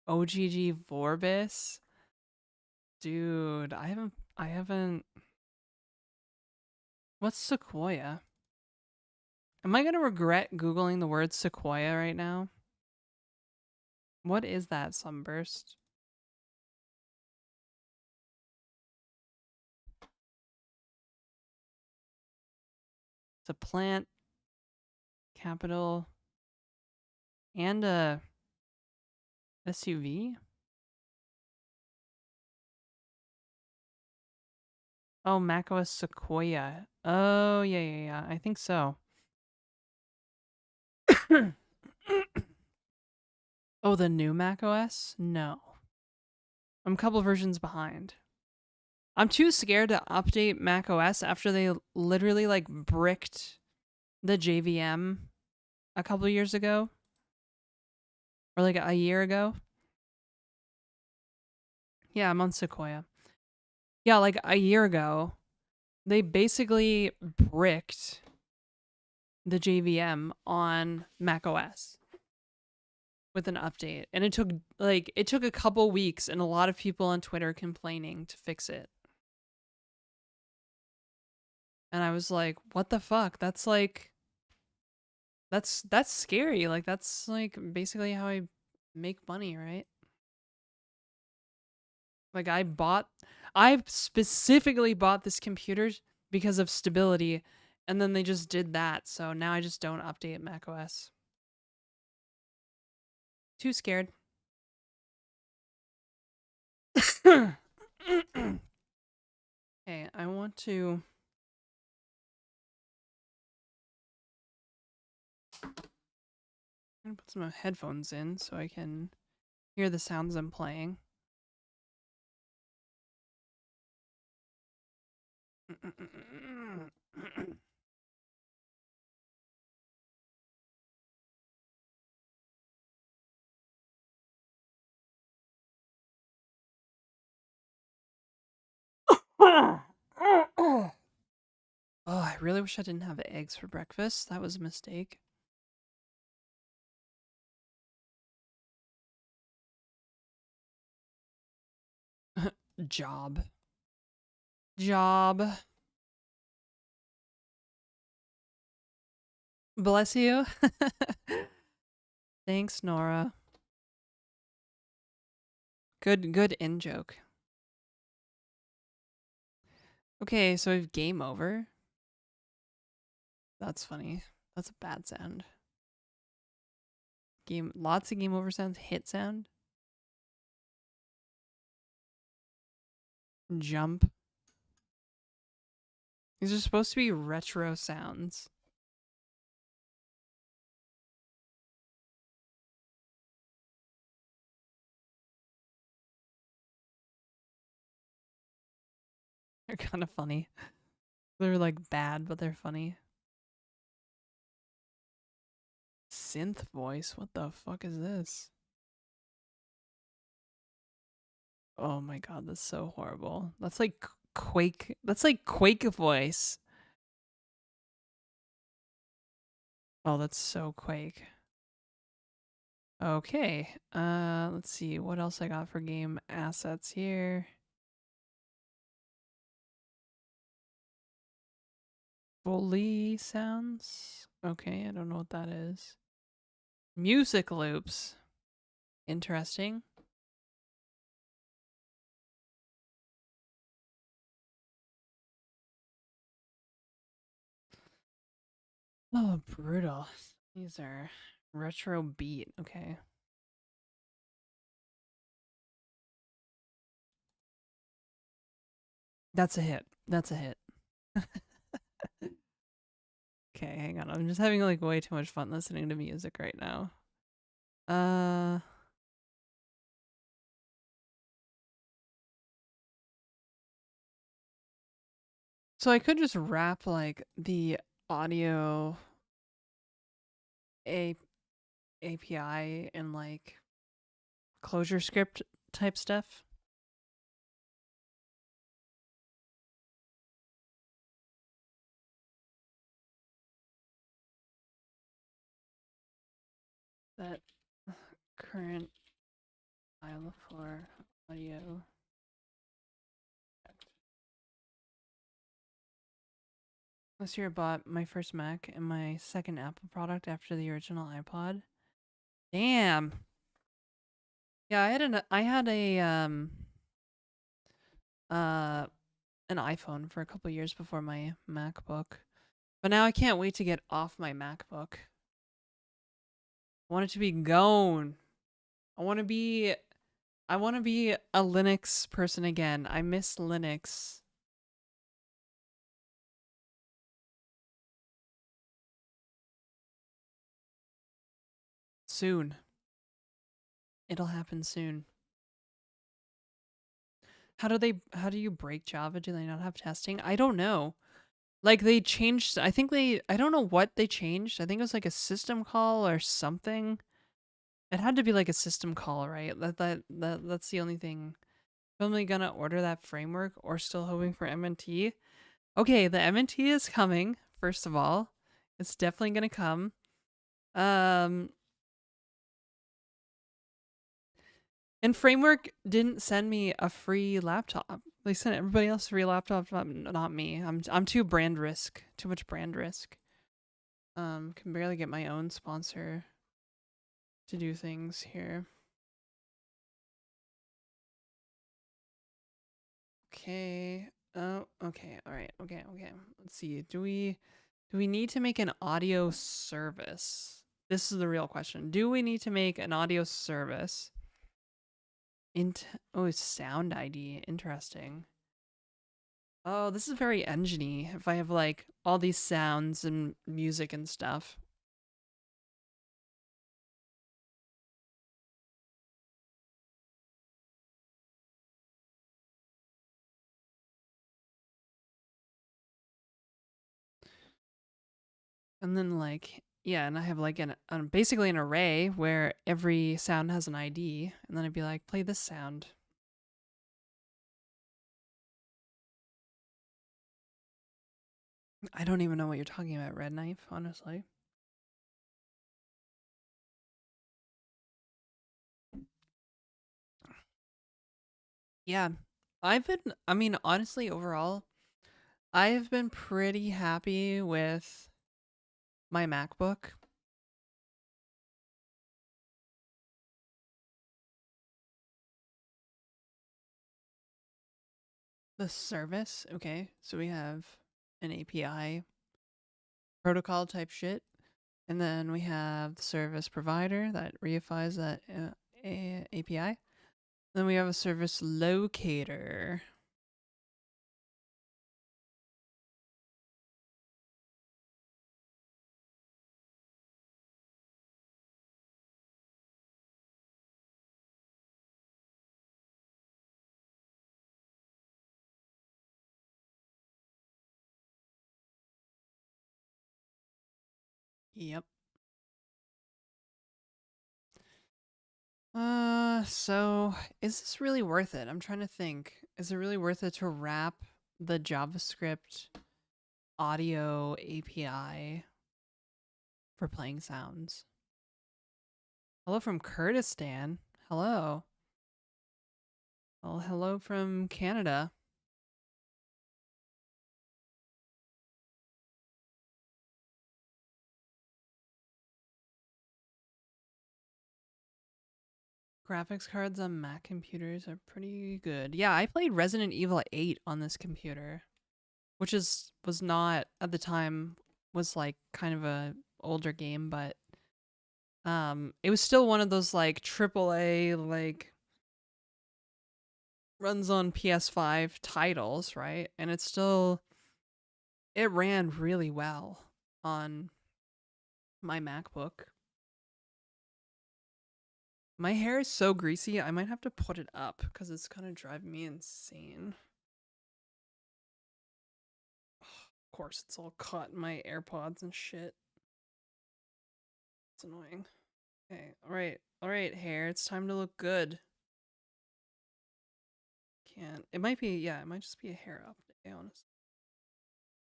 OGG Vorbis? Dude, I haven't what's Sequoia? Am I gonna regret Googling the word Sequoia right now? What is that, Sunburst? It's a plant, capital, and a SUV? Oh, macOS Sequoia. Oh, yeah. I think so. Oh, the new macOS? No. I'm a couple versions behind. I'm too scared to update macOS after they literally like bricked the JVM a couple years ago. Or like a year ago. Yeah, I'm on Sequoia. Yeah, like a year ago, they basically bricked the JVM on macOS with an update. And it took a couple weeks and a lot of people on Twitter complaining to fix it. And I was like, what the fuck? That's like that's scary. Like that's like basically how I make money, right? Like I specifically bought this computer because of stability. And then they just did that. So now I just don't update macOS. Too scared. Okay, I want to. I'm gonna put some headphones in so I can hear the sounds I'm playing. Oh, I really wish I didn't have eggs for breakfast. That was a mistake. Job. Job. Bless you. Thanks, Nora. Good in joke. Okay, so we've game over. That's funny. That's a bad sound. Lots of game over sounds. Hit sound. Jump. These are supposed to be retro sounds. They're kind of funny. They're like bad, but they're funny. Synth voice? What the fuck is this? Oh my god, that's so horrible. That's like Quake. That's like Quake voice. Oh, that's so Quake. Okay. Let's see what else I got for game assets here. Foley sounds. Okay, I don't know what that is. Music loops. Interesting. Oh, brutal. These are retro beat. Okay. That's a hit. That's a hit. Okay, hang on. I'm just having like way too much fun listening to music right now. So I could just wrap like the audio A API in like closure script type stuff. That current file for audio. This year I bought my first Mac and my second Apple product after the original iPod. Damn. Yeah, I had a uh an iPhone for a couple years before my MacBook. But now I can't wait to get off my MacBook. I want it to be gone. I want to be I want to be a Linux person again. I miss Linux. Soon. It'll happen soon. How do you break Java? Do they not have testing? I don't know. Like they changed I don't know what they changed. I think it was like a system call or something. It had to be like a system call, right? That's the only thing. I'm only gonna order that framework or still hoping for MNT. Okay, the MNT is coming, first of all. It's definitely gonna come. Um and Framework didn't send me a free laptop. They sent everybody else a free laptop, not me. I'm too brand risk. Too much brand risk. Can barely get my own sponsor to do things here. Okay. Oh, okay. All right. Okay. Okay. Let's see. Do we need to make an audio service? This is the real question. Do we need to make an audio service? Oh, it's sound ID. Interesting. Oh, this is very engine-y. If I have like all these sounds and music and stuff. And then like yeah, and I have like basically an array where every sound has an ID, and then I'd be like, play this sound. I don't even know what you're talking about, Red Knife, honestly. Yeah. I mean, honestly, overall, I've been pretty happy with my MacBook. The service, okay. So we have an API protocol type shit. And then we have the service provider that reifies that API. Then we have a service locator. Yep. So is this really worth it? I'm trying to think. Is it really worth it to wrap the JavaScript audio API for playing sounds? Hello from Kurdistan. Hello. Well, hello from Canada. Graphics cards on Mac computers are pretty good. Yeah, I played Resident Evil 8 on this computer, which is was not at the time was like kind of a older game, but it was still one of those like AAA like runs on PS5 titles, right? And it ran really well on my MacBook. My hair is so greasy, I might have to put it up because it's kind of driving me insane. Of course, it's all caught in my AirPods and shit. It's annoying. Okay, all right, hair. It's time to look good. Can't. It might be. Yeah, it might just be a hair up day, honestly.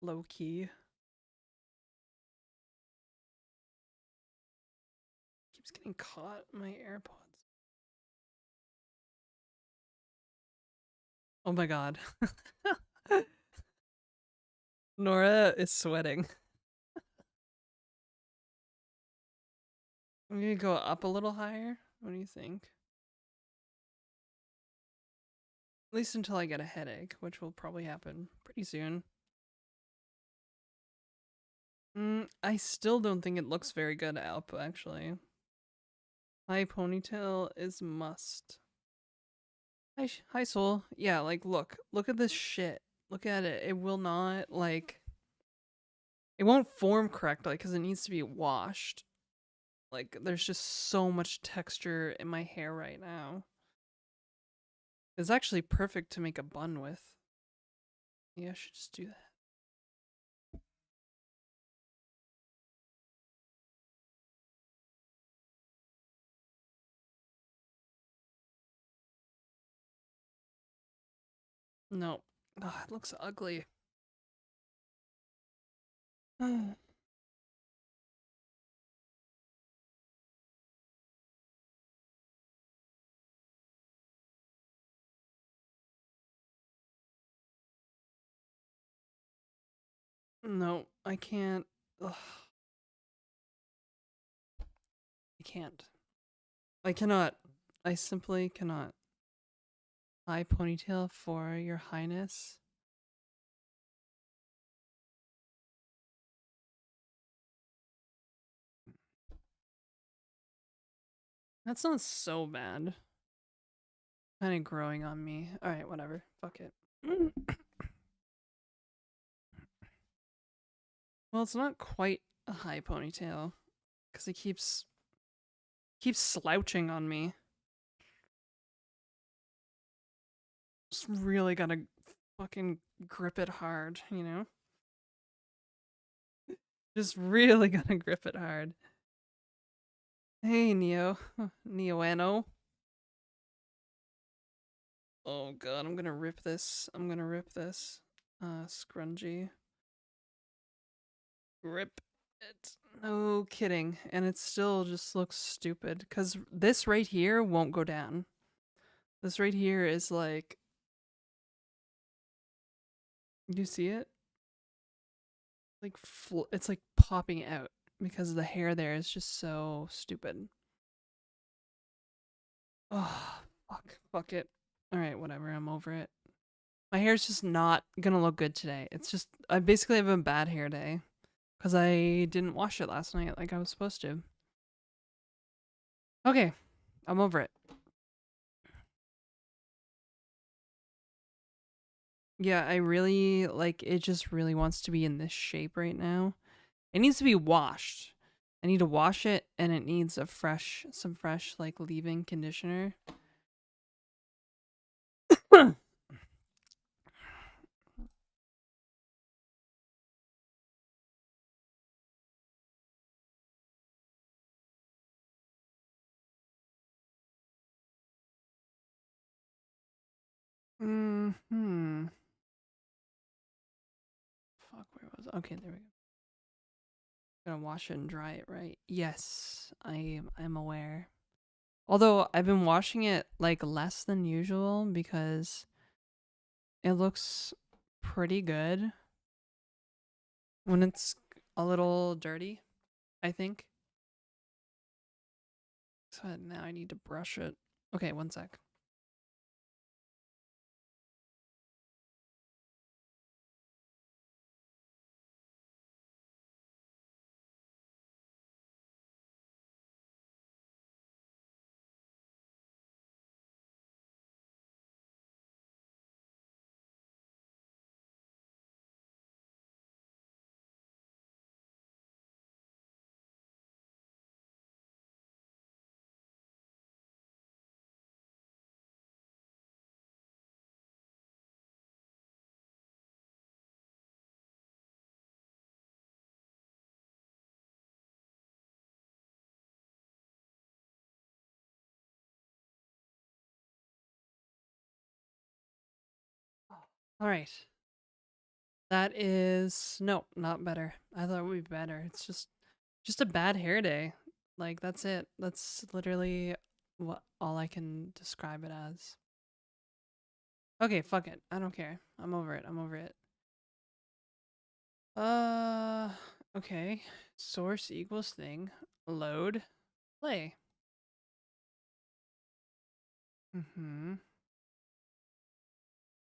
Low key. Keeps getting caught in my AirPods. Oh my god. Nora is sweating. I'm gonna go up a little higher. What do you think? At least until I get a headache, which will probably happen pretty soon. I still don't think it looks very good up, actually. High ponytail is must. Hi, Soul. Yeah, like, look at this shit. Look at it. It will not, like, it won't form correctly because it needs to be washed. Like, there's just so much texture in my hair right now. It's actually perfect to make a bun with. Yeah, I should just do that. No. Oh, it looks ugly. No, I can't. Ugh, I can't. I cannot. I simply cannot. High ponytail for your highness. That's not so bad. Kind of growing on me. All right, whatever. Fuck it. Well, it's not quite a high ponytail because it keeps slouching on me. Just really gotta fucking grip it hard, you know? Just really gotta grip it hard. Hey, Neo. Neoano. Oh god, I'm gonna rip this. I'm gonna rip this. Scrungy. Rip it. No kidding. And it still just looks stupid. Because this right here won't go down. This right here is like... Do you see it? Like, it's like popping out. Because the hair there is just so stupid. Oh, fuck. Fuck it. Alright, whatever. I'm over it. My hair's just not gonna look good today. It's just... I basically have a bad hair day. Because I didn't wash it last night like I was supposed to. Okay. I'm over it. Yeah, I really like it just really wants to be in this shape right now. It needs to be washed. I need to wash it and it needs some fresh like leave-in conditioner. Hmm. Fuck, where was okay, there we go. Gotta wash it and dry it, right? Yes, I'm aware. Although I've been washing it like less than usual because it looks pretty good when it's a little dirty, I think. So now I need to brush it. Okay, one sec. All right. That is no, not better. I thought it would be better. It's just a bad hair day. Like that's it. That's literally what all I can describe it as. Okay, fuck it. I don't care. I'm over it. I'm over it. Uh okay. Source equals thing. Load. Play. Mm-hmm.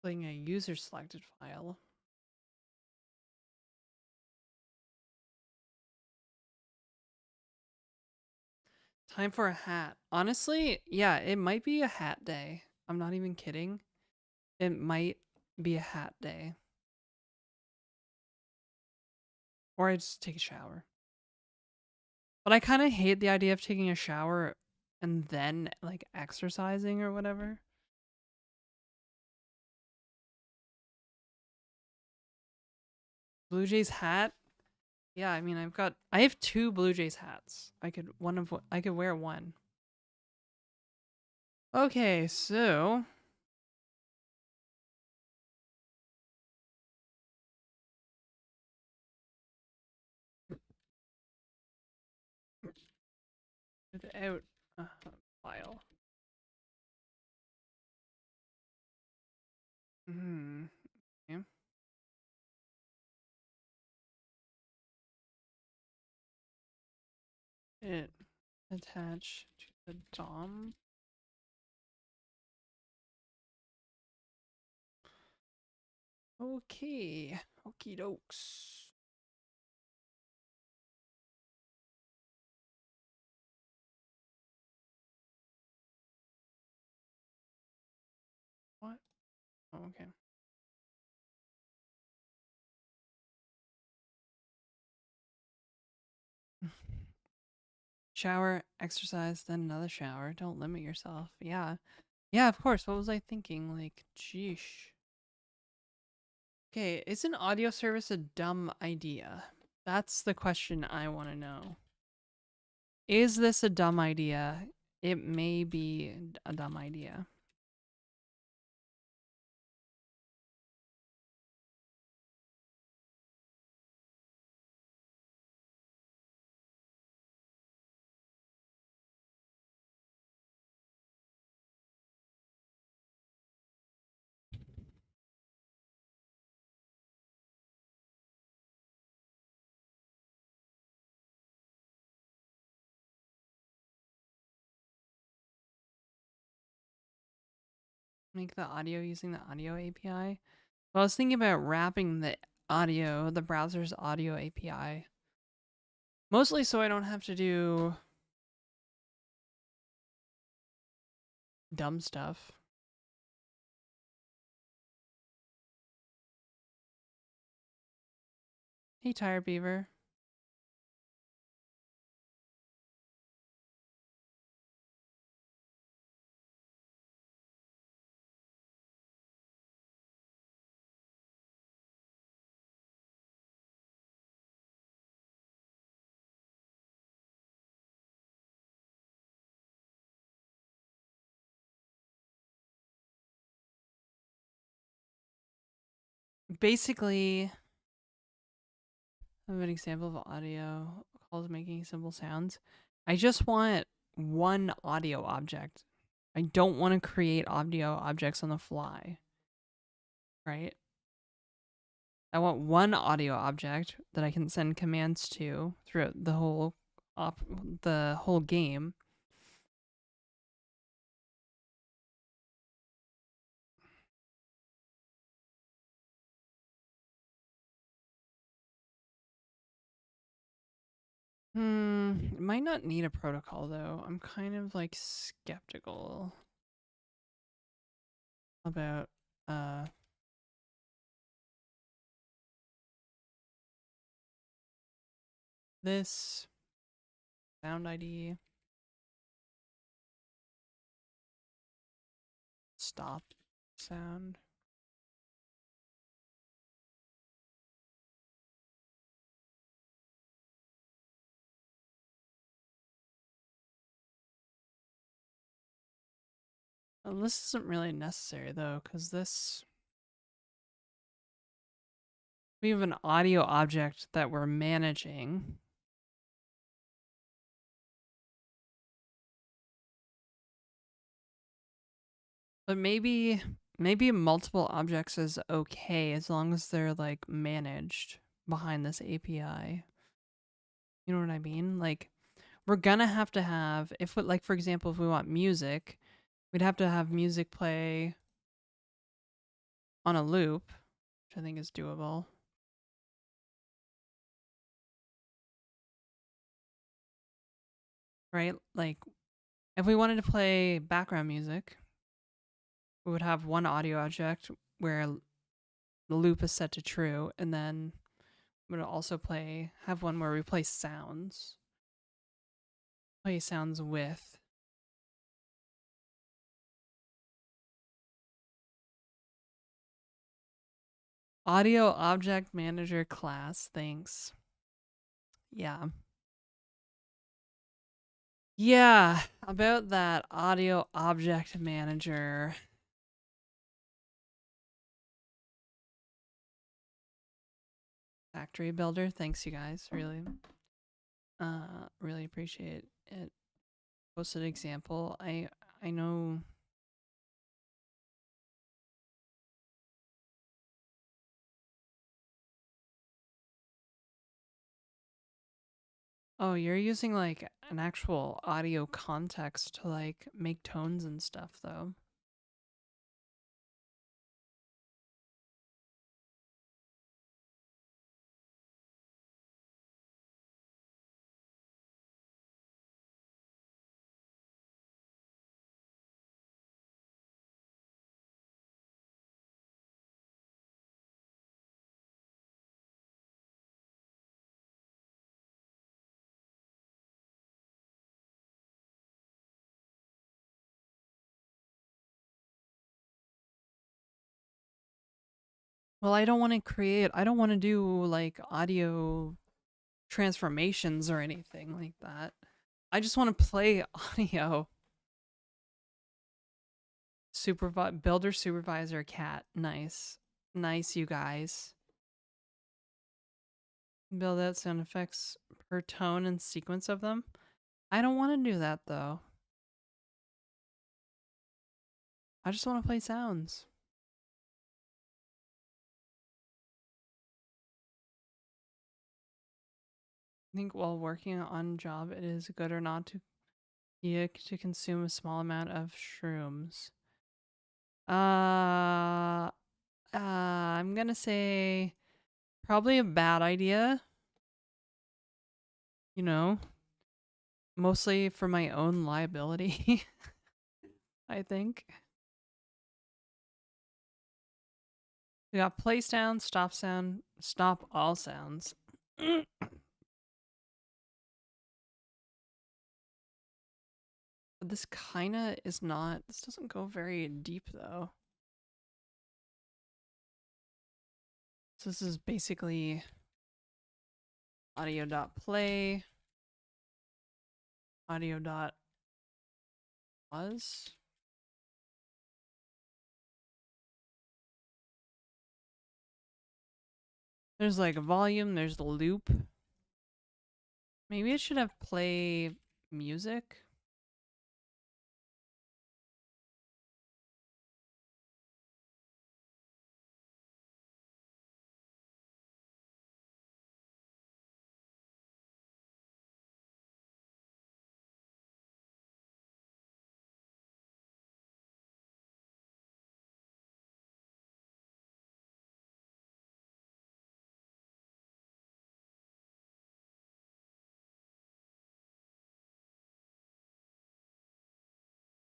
Playing a user selected file. Time for a hat. Honestly, yeah, it might be a hat day. I'm not even kidding. It might be a hat day. Or I just take a shower. But I kind of hate the idea of taking a shower and then like exercising or whatever. Blue Jays hat. Yeah, I mean I have two Blue Jays hats. I could wear one. Okay, so without a file. Hmm. Okay. It attach to the DOM. Okay. Okie dokes. Oh, okay. Shower, exercise, then another shower. Don't limit yourself. Yeah. Yeah, of course. What was I thinking? Like, sheesh. Okay, is an audio service a dumb idea? That's the question I want to know. Is this a dumb idea? It may be a dumb idea. Make the audio using the audio API. Well, I was thinking about wrapping the browser's audio API. Mostly so I don't have to do dumb stuff. Hey, Tired Beaver. Basically, I have an example of audio calls making simple sounds. I just want one audio object. I don't want to create audio objects on the fly, right? I want one audio object that I can send commands to throughout the whole game. It might not need a protocol though. I'm kind of like skeptical about uh this sound ID stop sound. This isn't really necessary though, because we have an audio object that we're managing. But maybe multiple objects is okay as long as they're like managed behind this API. You know what I mean? Like we're gonna have to have if like for example if we want music, we'd have to have music play on a loop, which I think is doable. Right? Like if we wanted to play background music, we would have one audio object where the loop is set to true, and then we would also have one where we play sounds. Play sounds with audio object manager class. Thanks. Yeah. Yeah, about that audio object manager. Factory builder. Thanks you guys. Really appreciate it. Posted example. I know oh, you're using like an actual audio context to like make tones and stuff though. Well, I don't want to I don't want to do like audio transformations or anything like that. I just want to play audio. Builder supervisor cat. Nice. Nice, you guys. Build out sound effects per tone and sequence of them. I don't want to do that though. I just want to play sounds. I think while working on a job, it is good or not to to consume a small amount of shrooms. I'm gonna say probably a bad idea. You know, mostly for my own liability. I think we got play sound, stop all sounds. But this kinda is not. This doesn't go very deep though. So this is basically audio.play, audio.was. There's like a volume, there's the loop. Maybe it should have play music.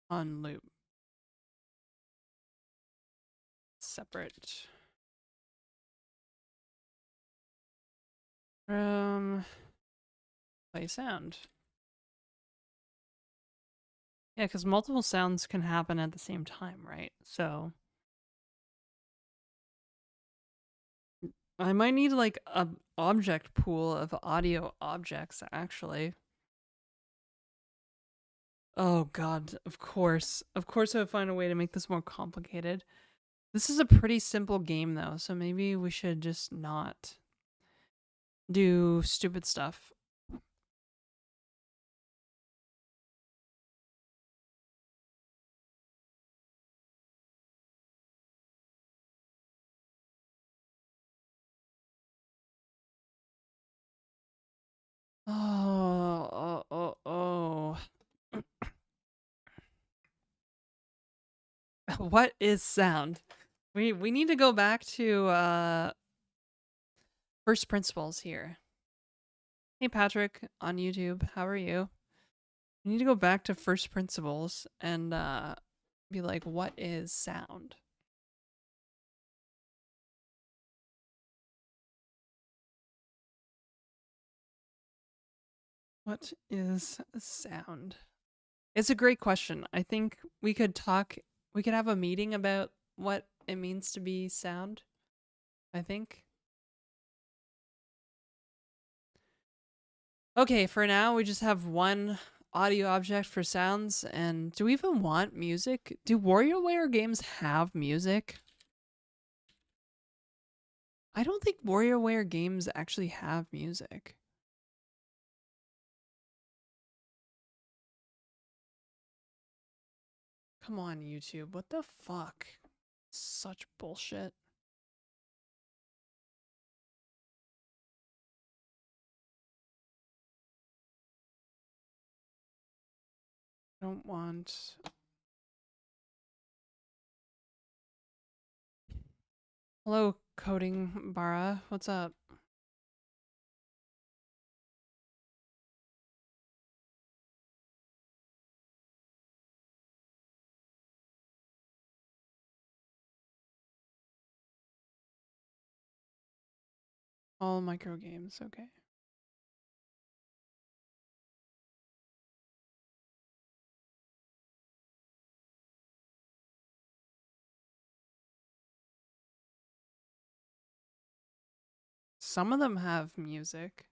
On loop. Separate. Play sound. Yeah, because multiple sounds can happen at the same time, right? So I might need like a object pool of audio objects actually. Oh god, of course. Of course I would find a way to make this more complicated. This is a pretty simple game though, so maybe we should just not do stupid stuff. Oh. What is sound? We need to go back to first principles here. Hey Patrick on YouTube, how are you? We need to go back to first principles and be like, what is sound? What is sound? It's a great question. I think we could have a meeting about what it means to be sound. I think. Okay, for now, we just have one audio object for sounds. And do we even want music? Do WarioWare games have music? I don't think WarioWare games actually have music. Come on, YouTube. What the fuck? Such bullshit. I don't want. Hello, Coding Bara. What's up? All micro games. Okay. Some of them have music.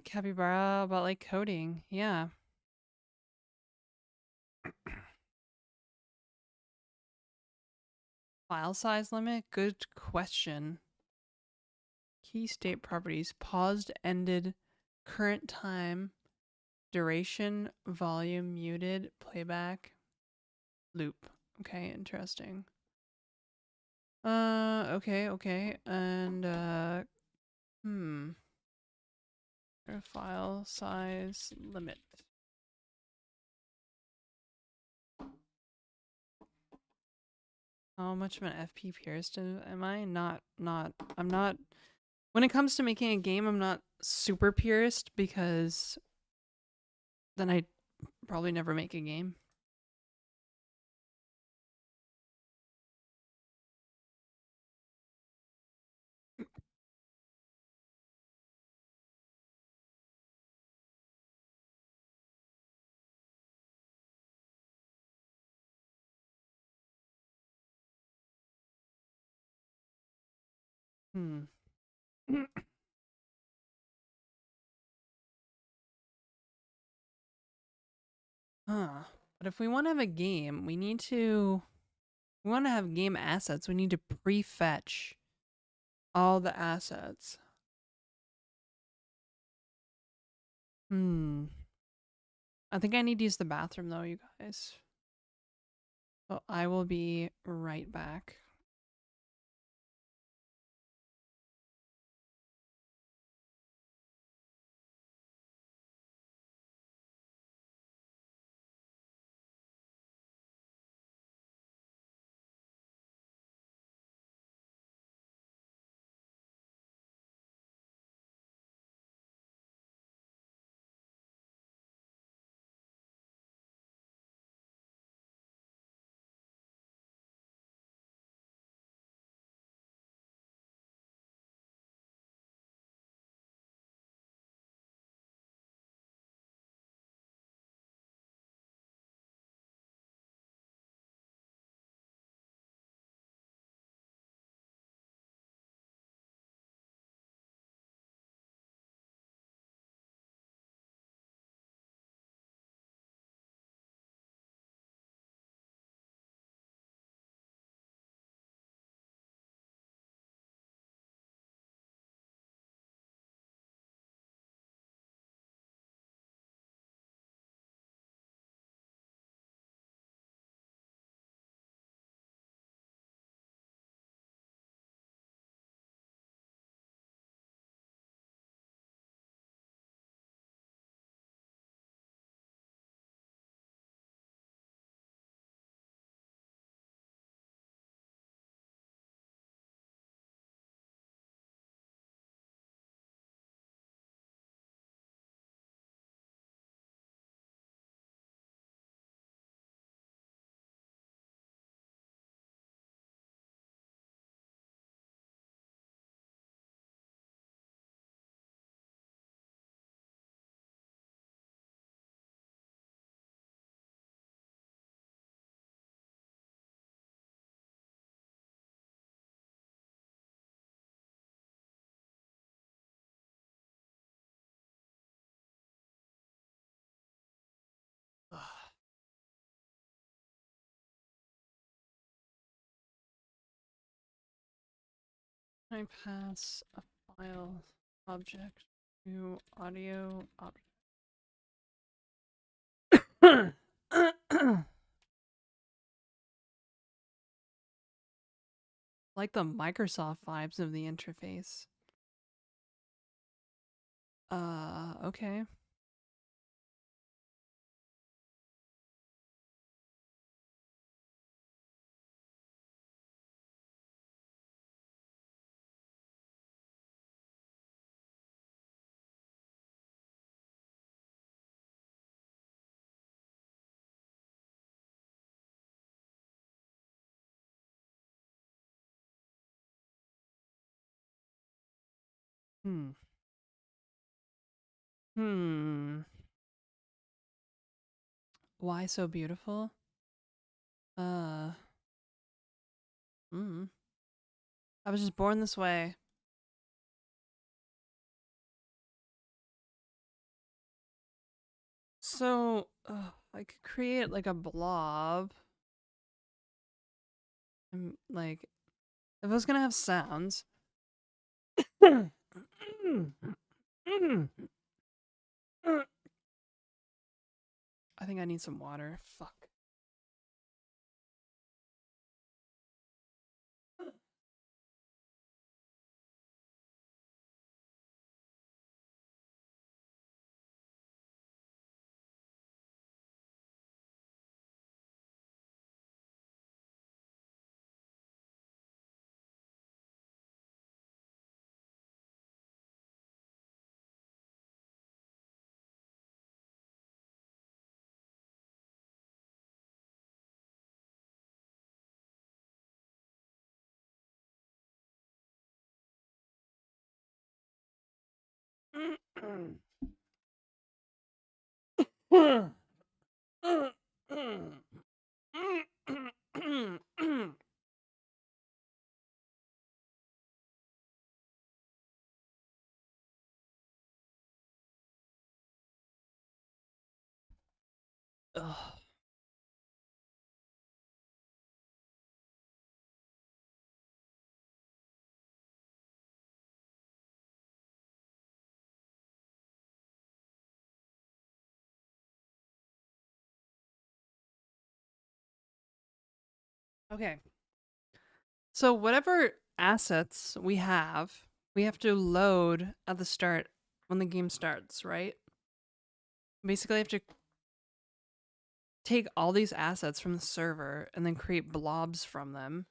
Capybara about like coding. Yeah. File size limit? Good question. Key state properties. Paused, ended, current time, duration, volume, muted, playback, loop. Okay, interesting. Okay. And hmm. File size limit. How much of an FP purist am I? I'm not. When it comes to making a game, I'm not super purist because then I probably never make a game. Hmm. Huh. But if we want to have a game, we want to have game assets. We need to prefetch all the assets. Hmm. I think I need to use the bathroom though, you guys. So I will be right back. Can I pass a file object to audio object? Like the Microsoft vibes of the interface. Okay. Hmm. Hmm. Why so beautiful? Uh, mm. I was just born this way. So, I could create like a blob. And like, if I was gonna have sounds. I think I need some water. Fuck. Ugh. Okay. So whatever assets we have to load at the start when the game starts, right? Basically, I have to take all these assets from the server and then create blobs from them.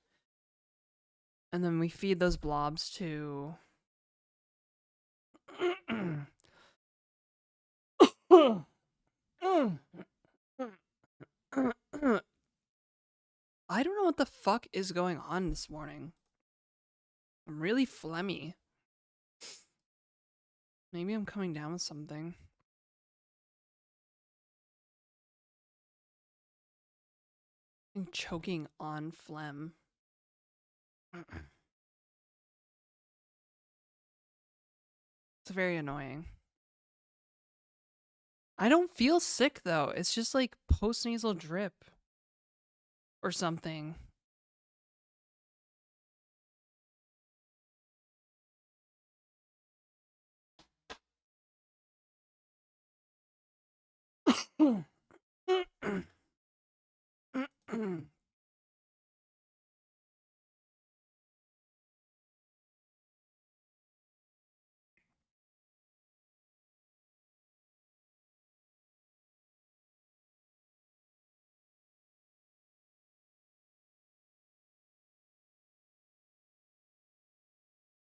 And then we feed those blobs to I don't know what the fuck is going on this morning. I'm really phlegmy. Maybe I'm coming down with something. I'm choking on phlegm. It's very annoying. I don't feel sick though. It's just like postnasal drip or something.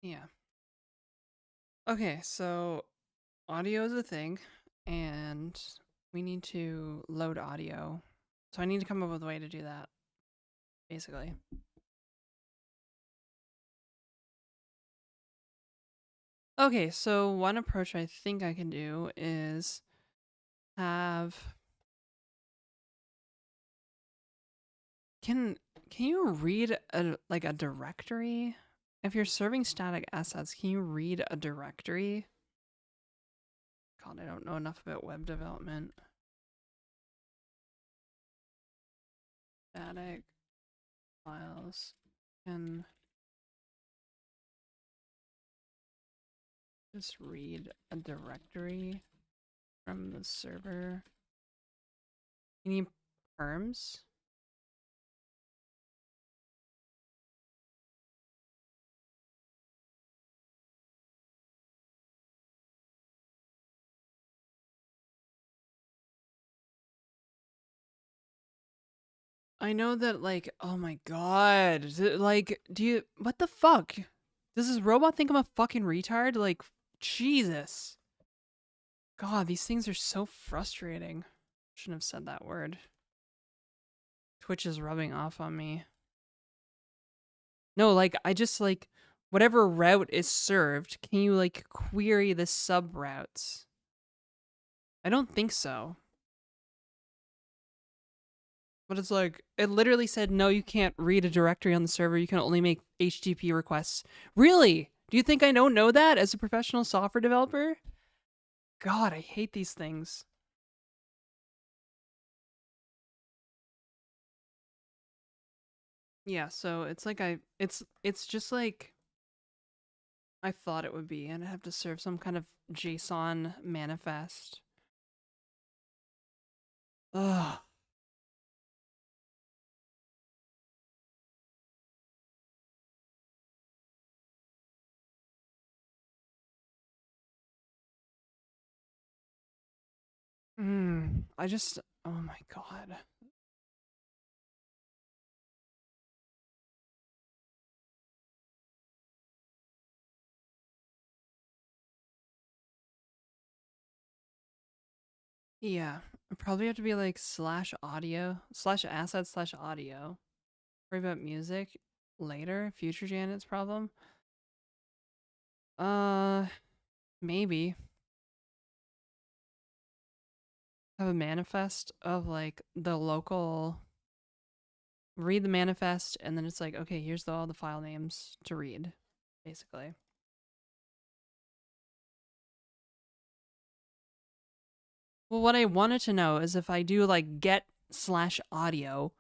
Yeah. Okay, so audio is a thing, and we need to load audio. So I need to come up with a way to do that, basically. Okay, so one approach I think I can do is have can can you read a directory? If you're serving static assets, can you read a directory? God, I don't know enough about web development. Static files can just read a directory from the server. You need perms. I know that, like, oh my god. Like, what the fuck? Does this robot think I'm a fucking retard? Like, Jesus. God, these things are so frustrating. Shouldn't have said that word. Twitch is rubbing off on me. No, like, I just, like, whatever route is served, can you, like, query the sub routes? I don't think so. But it's like, it literally said, no, you can't read a directory on the server. You can only make HTTP requests. Really? Do you think I don't know that as a professional software developer? God, I hate these things. Yeah, so it's like it's just like I thought it would be, and I have to serve some kind of JSON manifest. Ugh. I just, oh my god. Yeah, I probably have to be like slash audio, slash assets slash audio. Worry about music later, future Janet's problem. Uh, maybe have a manifest of like the local, read the manifest, and then it's like, okay, here's all the file names to read, basically. Well, what I wanted to know is if I do like get slash audio,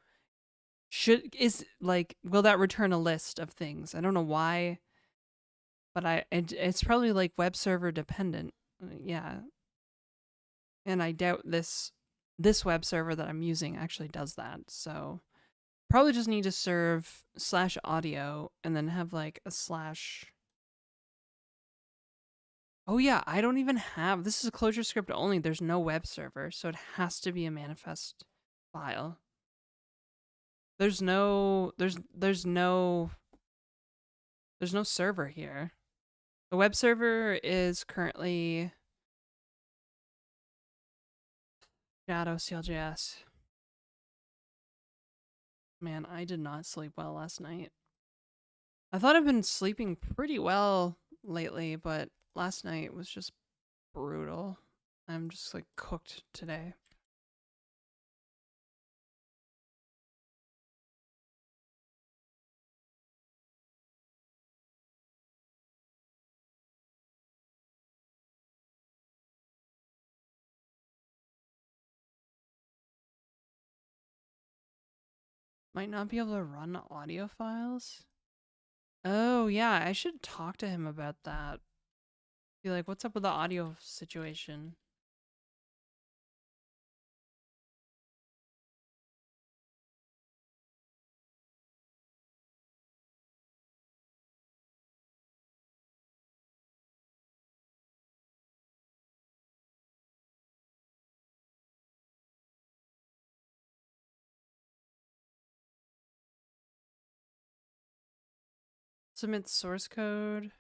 will that return a list of things? I don't know why, but it's probably like web server dependent. Yeah, and I doubt this web server that I'm using actually does that. So probably just need to serve slash audio and then have like a slash. Oh yeah, I don't even have, this is a closure script only. There's no web server, so it has to be a manifest file. There's no server here. The web server is currently Shadow CLJS. Man, I did not sleep well last night. I thought I've been sleeping pretty well lately, but last night was just brutal. I'm just like cooked today. Might not be able to run audio files. Oh, yeah, I should talk to him about that. Be like, what's up with the audio situation? Submit source code.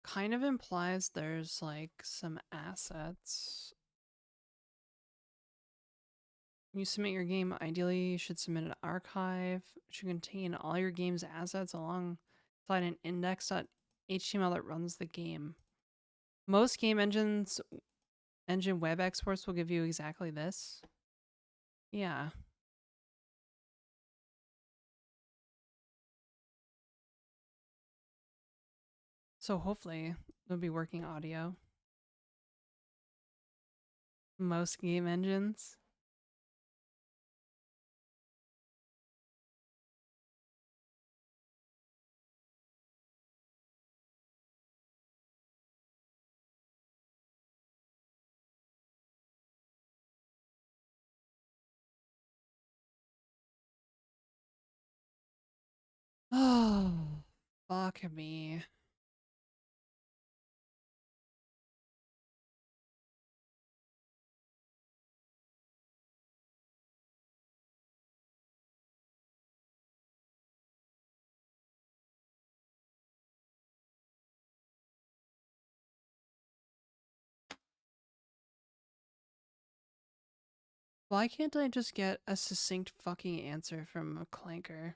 Kind of implies there's like some assets. When you submit your game, ideally you should submit an archive. It should contain all your game's assets alongside an index.html that runs the game. Most game engine web exports will give you exactly this. Yeah. So hopefully they'll be working audio. Most game engines. Oh, fuck me. Why can't I just get a succinct fucking answer from a clanker?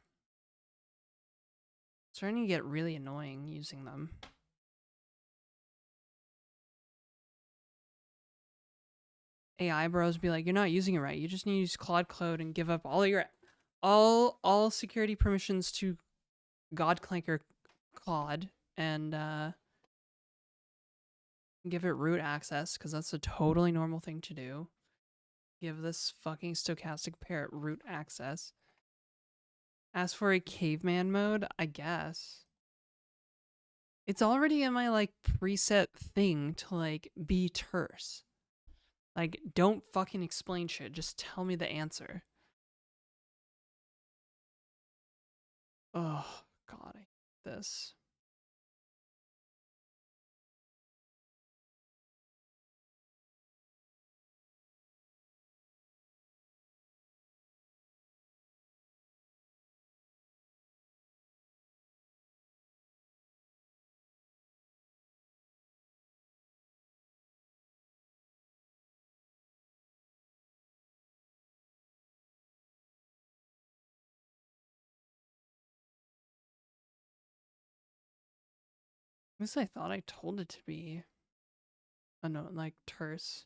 It's starting to get really annoying using them. AI bros be like, you're not using it right. You just need to use Claude Code and give up all security permissions to God Clanker Claude and give it root access, because that's a totally normal thing to do. Give this fucking stochastic parrot root access. As for a caveman mode, I guess. It's already in my like preset thing to like be terse. Like, don't fucking explain shit. Just tell me the answer. Oh, God, I hate this. At least I thought I told it to be like terse.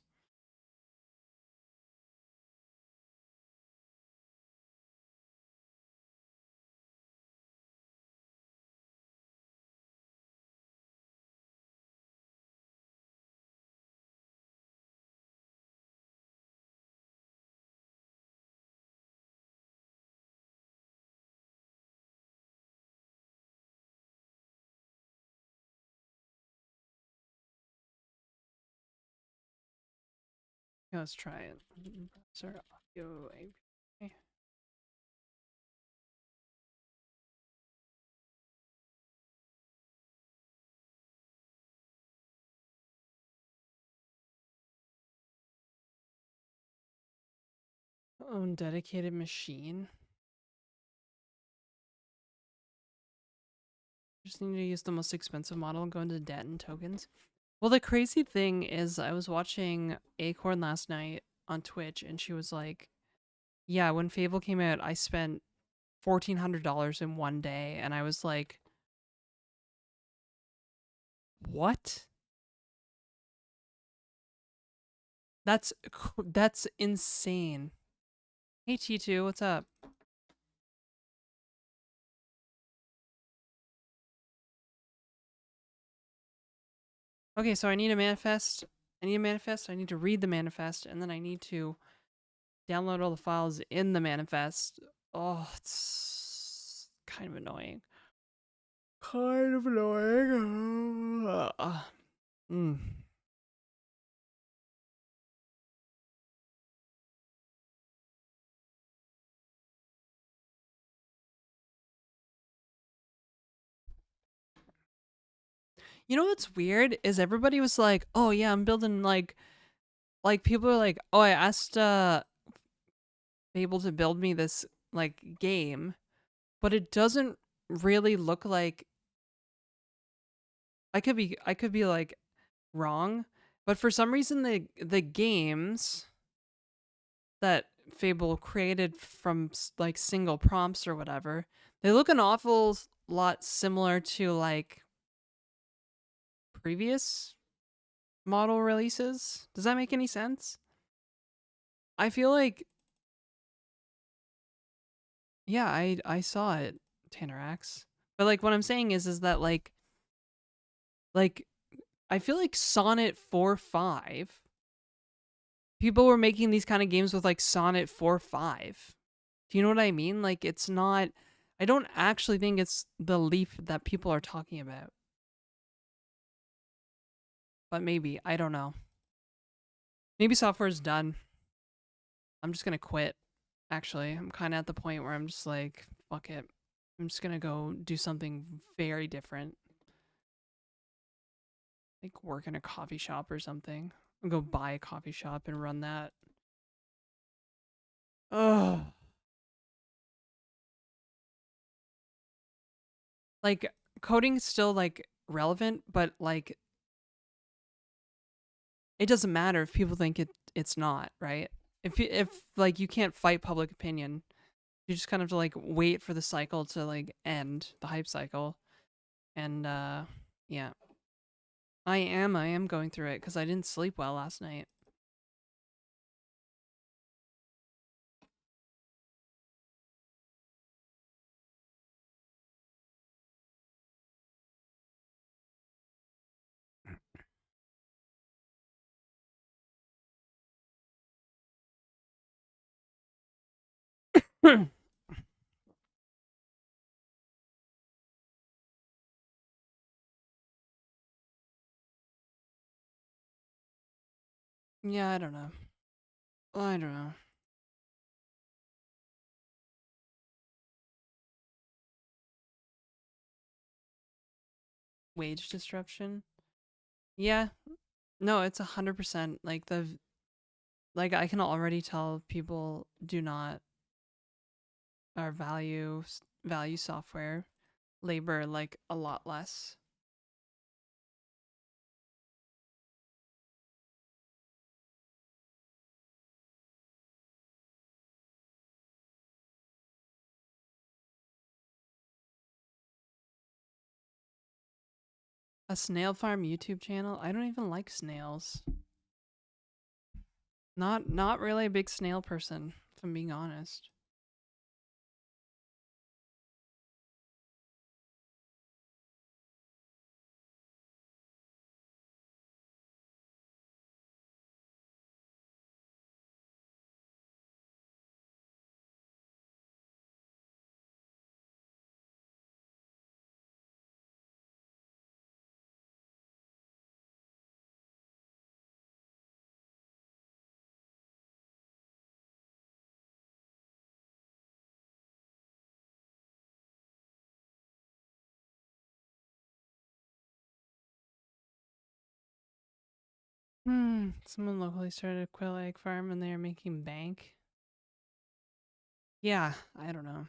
Let's try it. Sorry, audio. Own dedicated machine. Just need to use the most expensive model and go into debt and tokens. Well, the crazy thing is, I was watching Acorn last night on Twitch, and she was like, "Yeah, when Fable came out, I spent $1,400 in one day," and I was like, "What? That's insane." Hey T2, what's up? Okay, so I need a manifest. I need to read the manifest, and then I need to download all the files in the manifest. Oh, it's kind of annoying. Kind of annoying. Mm. You know what's weird is everybody was like, "Oh yeah, I'm building like people are like, "Oh, I asked Fable to build me this like game, but it doesn't really look like I could be like wrong, but for some reason the games that Fable created from like single prompts or whatever, they look an awful lot similar to like previous model releases. Does that make any sense? I feel like yeah, I saw it, Tannerax. But like what I'm saying is that like I feel like Sonnet 4.5 people were making these kind of games with like Sonnet 4.5. Do you know what I mean? Like it's not I don't actually think it's the leap that people are talking about. But maybe, I don't know. Maybe software's done. I'm just going to quit. Actually, I'm kind of at the point where I'm just like, fuck it. I'm just gonna go do something very different, like work in a coffee shop or something. I'll go buy a coffee shop and run that. Ugh. Like coding's still like relevant, but like it doesn't matter if people think it's not, right? If like you can't fight public opinion, you just kind of have to like wait for the cycle to like end, the hype cycle. And yeah. I am going through it cuz I didn't sleep well last night. Yeah, I don't know. I don't know. Wage disruption. Yeah. No, it's 100% like like I can already tell people do not or value software labor like a lot less. A snail farm YouTube channel? I don't even like snails. Not really a big snail person, if I'm being honest. Someone locally started a quail egg farm and they are making bank. Yeah, I don't know.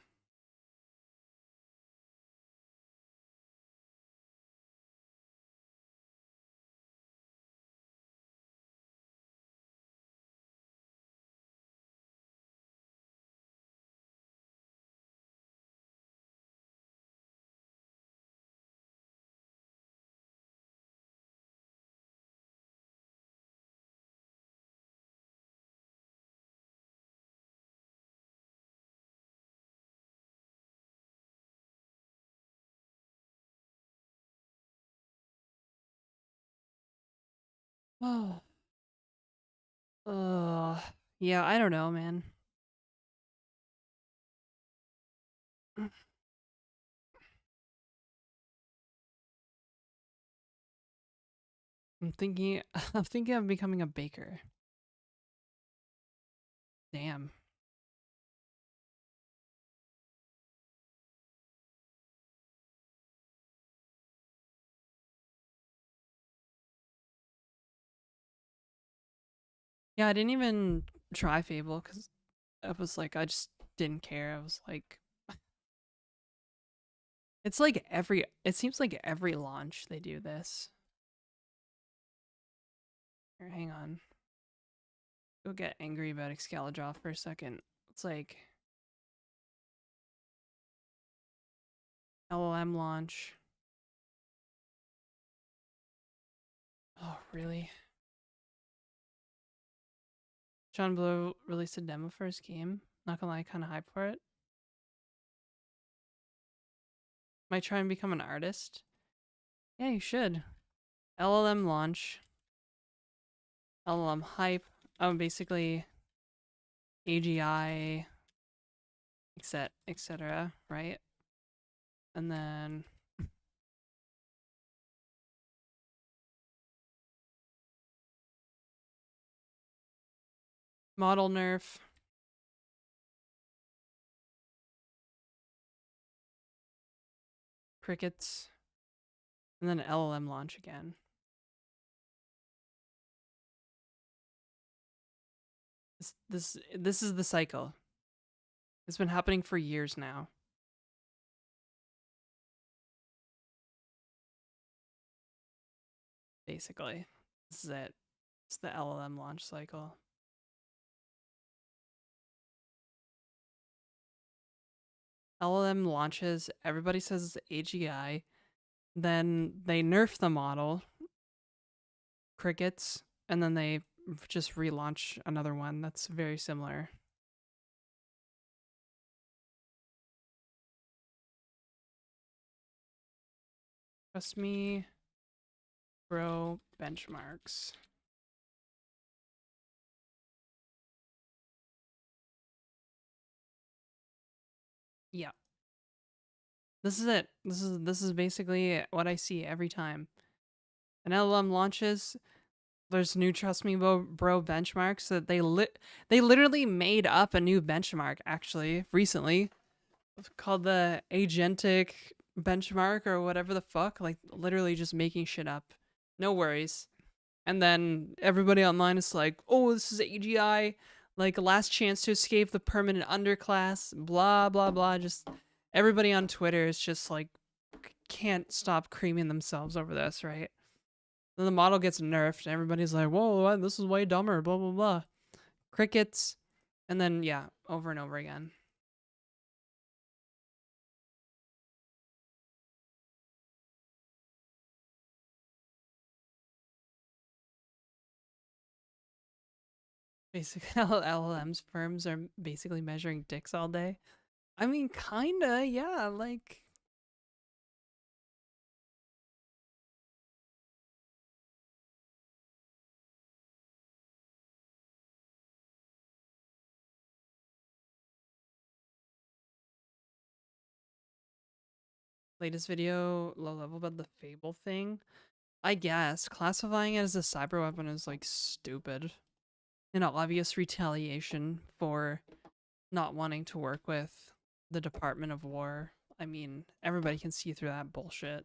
Oh, yeah, I don't know, man. I'm thinking of becoming a baker. Damn. Yeah, I didn't even try Fable because I was like, I just didn't care. I was like, it seems like every launch they do this. Here, hang on. Go get angry about Excalibur for a second. It's like LLM launch. Oh, really? John Blow released a demo for his game. Not gonna lie, kind of hyped for it. Might try and become an artist. Yeah, you should. LLM launch. LLM hype. Basically AGI, etc. Right? And then model nerf. crickets, and then LLM launch again. This is the cycle. It's been happening for years now. Basically, this is it. It's the LLM launch cycle. LLM launches, everybody says it's AGI, then they nerf the model, crickets, and then they just relaunch another one that's very similar. Trust me, bro, benchmarks. Yeah. This is it. This is basically what I see every time. An LLM launches, there's new Trust Me Bro benchmarks that they literally made up a new benchmark actually recently. It's called the agentic benchmark or whatever the fuck, like literally just making shit up. No worries. And then everybody online is like, "Oh, this is AGI, like last chance to escape the permanent underclass, blah blah blah." Just everybody on Twitter is just like can't stop creaming themselves over this, right? Then the model gets nerfed, and everybody's like, "Whoa, this is way dumber." Blah blah blah. Crickets, and then yeah, over and over again. Basically, LLMs firms are basically measuring dicks all day. I mean, kinda, yeah. Like, latest video, low level about the Fable thing. I guess classifying it as a cyber weapon is like stupid. An obvious retaliation for not wanting to work with the Department of War. I mean, everybody can see through that bullshit.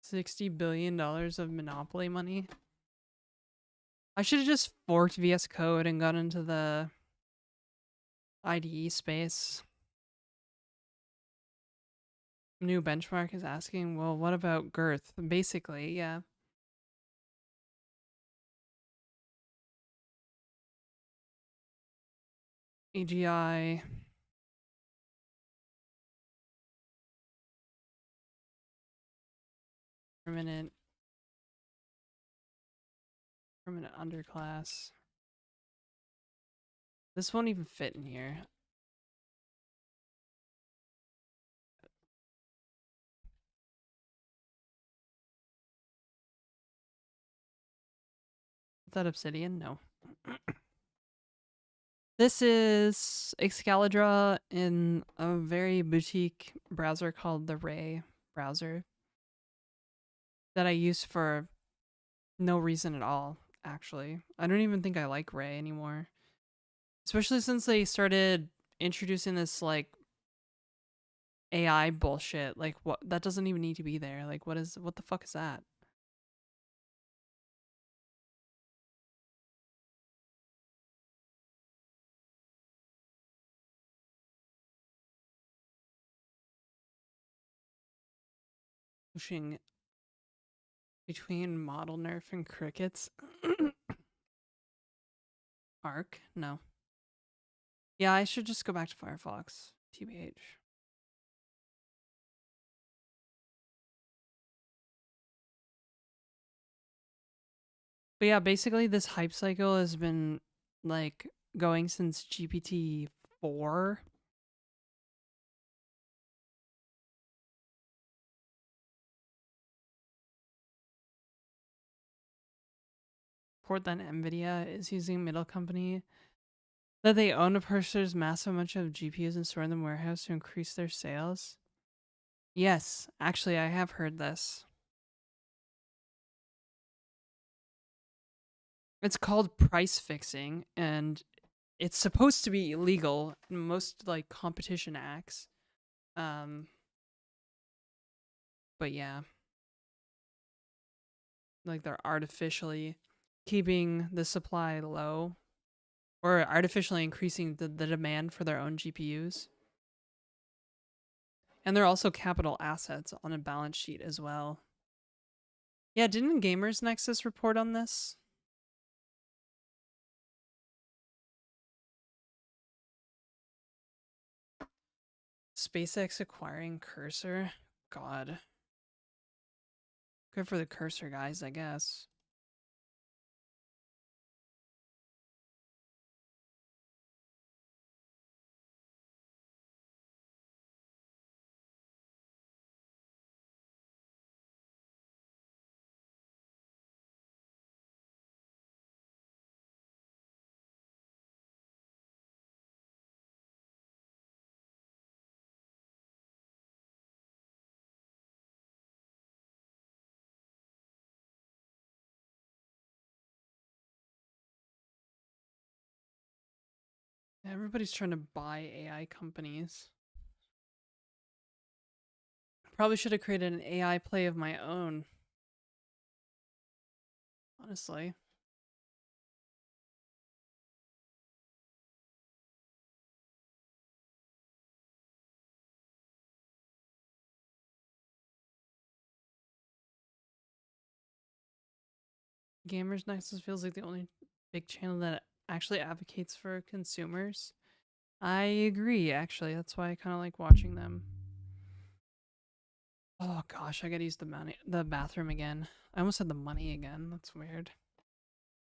$60 billion of monopoly money. I should have just forked VS Code and got into the IDE space. New benchmark is asking, well, what about girth? Basically, yeah. AGI. Permanent underclass. This won't even fit in here. Is that Obsidian? No. This is Excalibur in a very boutique browser called the Ray browser that I use for no reason at all, actually. I don't even think I like Ray anymore. Especially since they started introducing this like AI bullshit. Like what that doesn't even need to be there. Like what the fuck is that? Pushing between model nerf and crickets. Arc? No. Yeah, I should just go back to Firefox. TBH. But yeah, basically this hype cycle has been like going since GPT 4. Report that Nvidia is using middle company that they own to purchase massive amounts of GPUs and store in the warehouse to increase their sales. Yes, actually I have heard this. It's called price fixing, and it's supposed to be illegal in most like competition acts. Um, but yeah, like they're artificially keeping the supply low or artificially increasing the demand for their own GPUs. And they're also capital assets on a balance sheet as well. Yeah, didn't Gamers Nexus report on this? SpaceX acquiring Cursor? God. Good for the Cursor guys, I guess. Everybody's trying to buy AI companies. Probably should have created an AI play of my own. Honestly. Gamers Nexus feels like the only big channel that actually advocates for consumers. I agree, actually. That's why I kind of like watching them. Oh gosh, I gotta use the bathroom again. I almost said the money again. That's weird.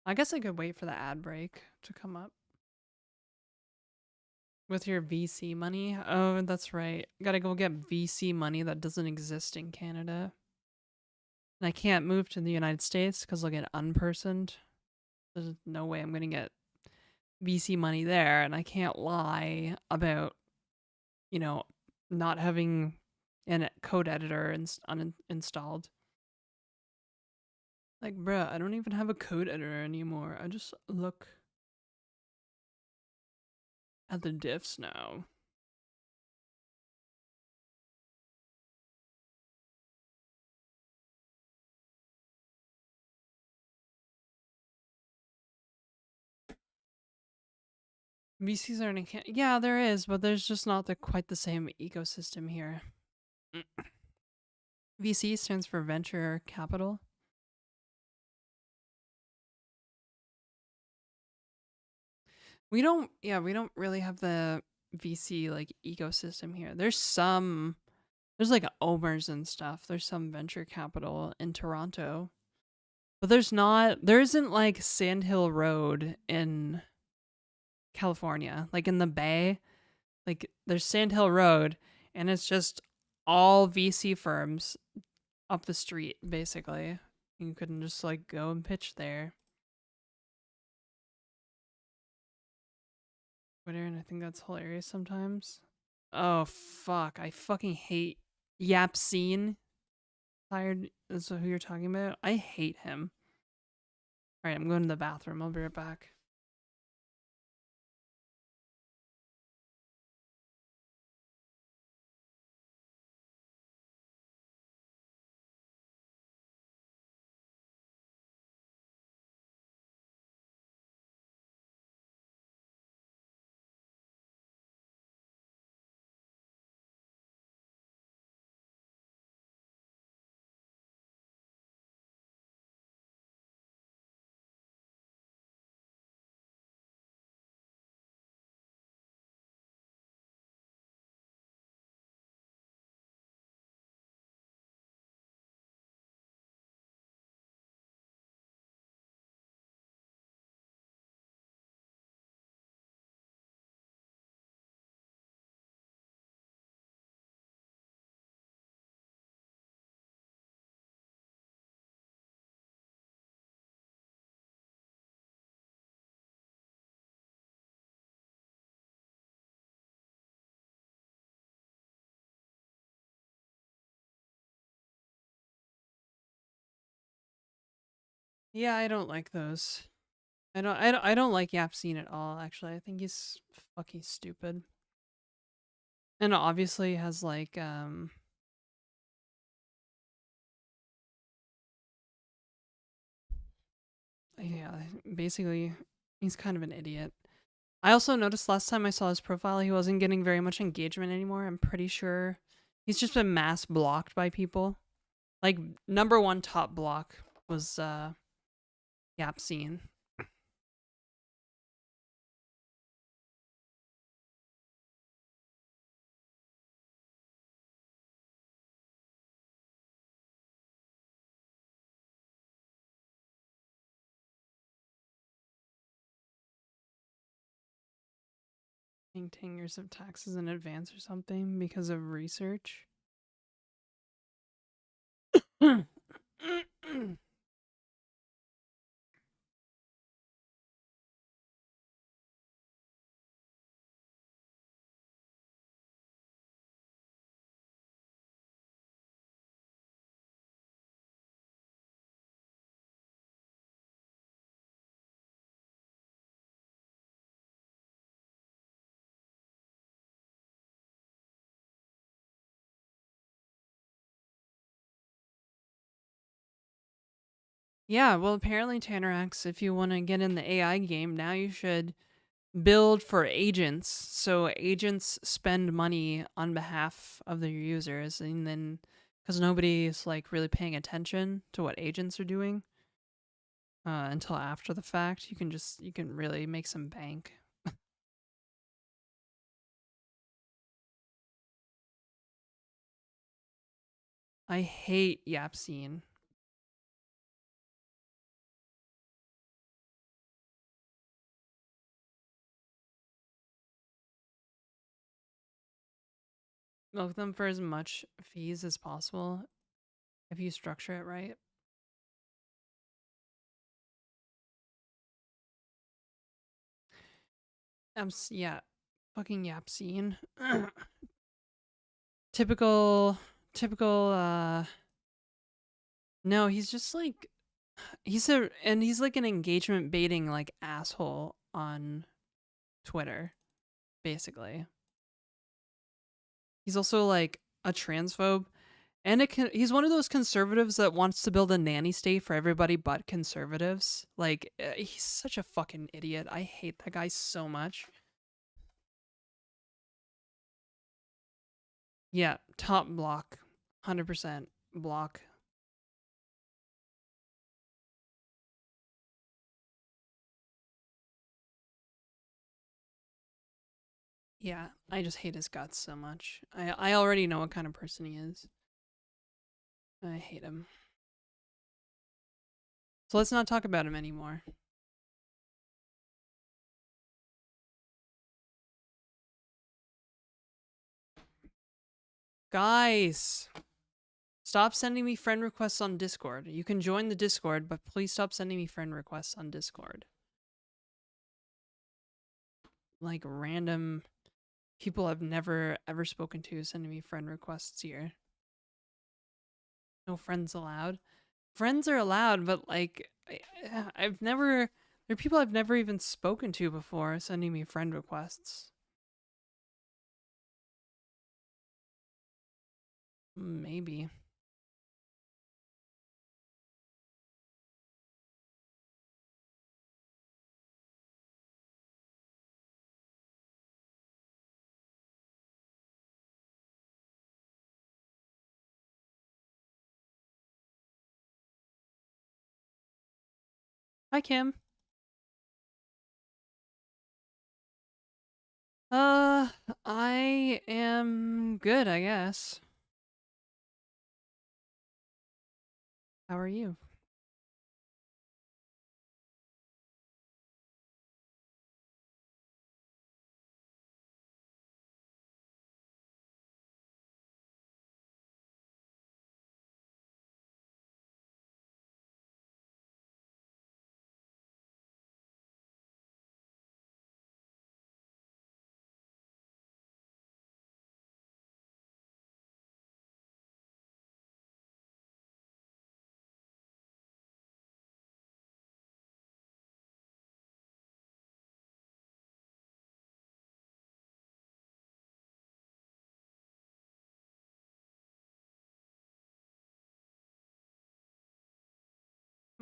I guess I could wait for the ad break to come up. With your VC money? Oh, that's right. Gotta go get VC money that doesn't exist in Canada. And I can't move to the United States because I'll get unpersoned. There's no way I'm gonna get VC money there, and I can't lie about, you know, not having a code editor uninstalled. Like, bruh, I don't even have a code editor anymore. I just look at the diffs now. VCs are in Canada. Yeah, there is, but there's just not quite the same ecosystem here. VC stands for venture capital. We don't really have the VC like ecosystem here. There's like Omers and stuff. There's some venture capital in Toronto. But there isn't like Sandhill Road in California. Like in the Bay, like there's Sandhill Road and it's just all VC firms up the street basically. You couldn't just like go and pitch there. Twitter, and I think that's hilarious sometimes. Oh fuck, I fucking hate Yapseen. Tired is who you're talking about. I hate him. All right, I'm going to the bathroom. I'll be right back. Yeah, I don't like those. I don't like Yapseen at all, actually. I think he's fucking stupid. And obviously has like yeah, basically he's kind of an idiot. I also noticed last time I saw his profile, he wasn't getting very much engagement anymore. I'm pretty sure he's just been mass blocked by people. Like number one top block was Yapseen. Paying 10 years of taxes in advance or something because of research. Yeah, well, apparently, Tannerax, if you want to get in the AI game, now you should build for agents. So agents spend money on behalf of their users, and then because nobody's like really paying attention to what agents are doing until after the fact, you can really make some bank. I hate Yapseen. Milk them for as much fees as possible if you structure it right. Yeah, fucking Yapseen. typical, typical. No, he's just like he's like an engagement baiting like asshole on Twitter, basically. He's also like a transphobe, and he's one of those conservatives that wants to build a nanny state for everybody but conservatives. Like he's such a fucking idiot. I hate that guy so much. Yeah, top block, 100% block. Yeah, I just hate his guts so much. I already know what kind of person he is. I hate him. So let's not talk about him anymore. Guys, stop sending me friend requests on Discord. You can join the Discord, but please stop sending me friend requests on Discord. Like random people I've never ever spoken to sending me friend requests here. No friends allowed. Friends are allowed, but like I've never there are people I've never even spoken to before sending me friend requests. Maybe. Hi Kim. Uh I am good, I guess. How are you?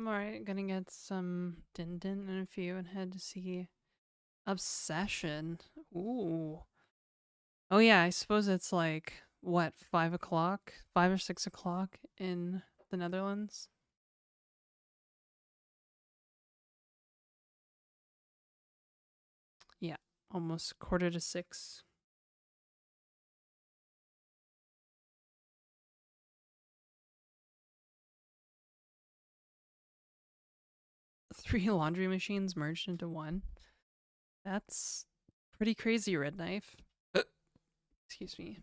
I'm alright. Gonna get some din din in a few and head to see Obsession. Ooh. Oh yeah, I suppose it's like what, 5 o'clock? 5 or 6 o'clock in the Netherlands? Yeah. Almost quarter to 6. 3 laundry machines merged into one. That's pretty crazy, Red Knife. Excuse me.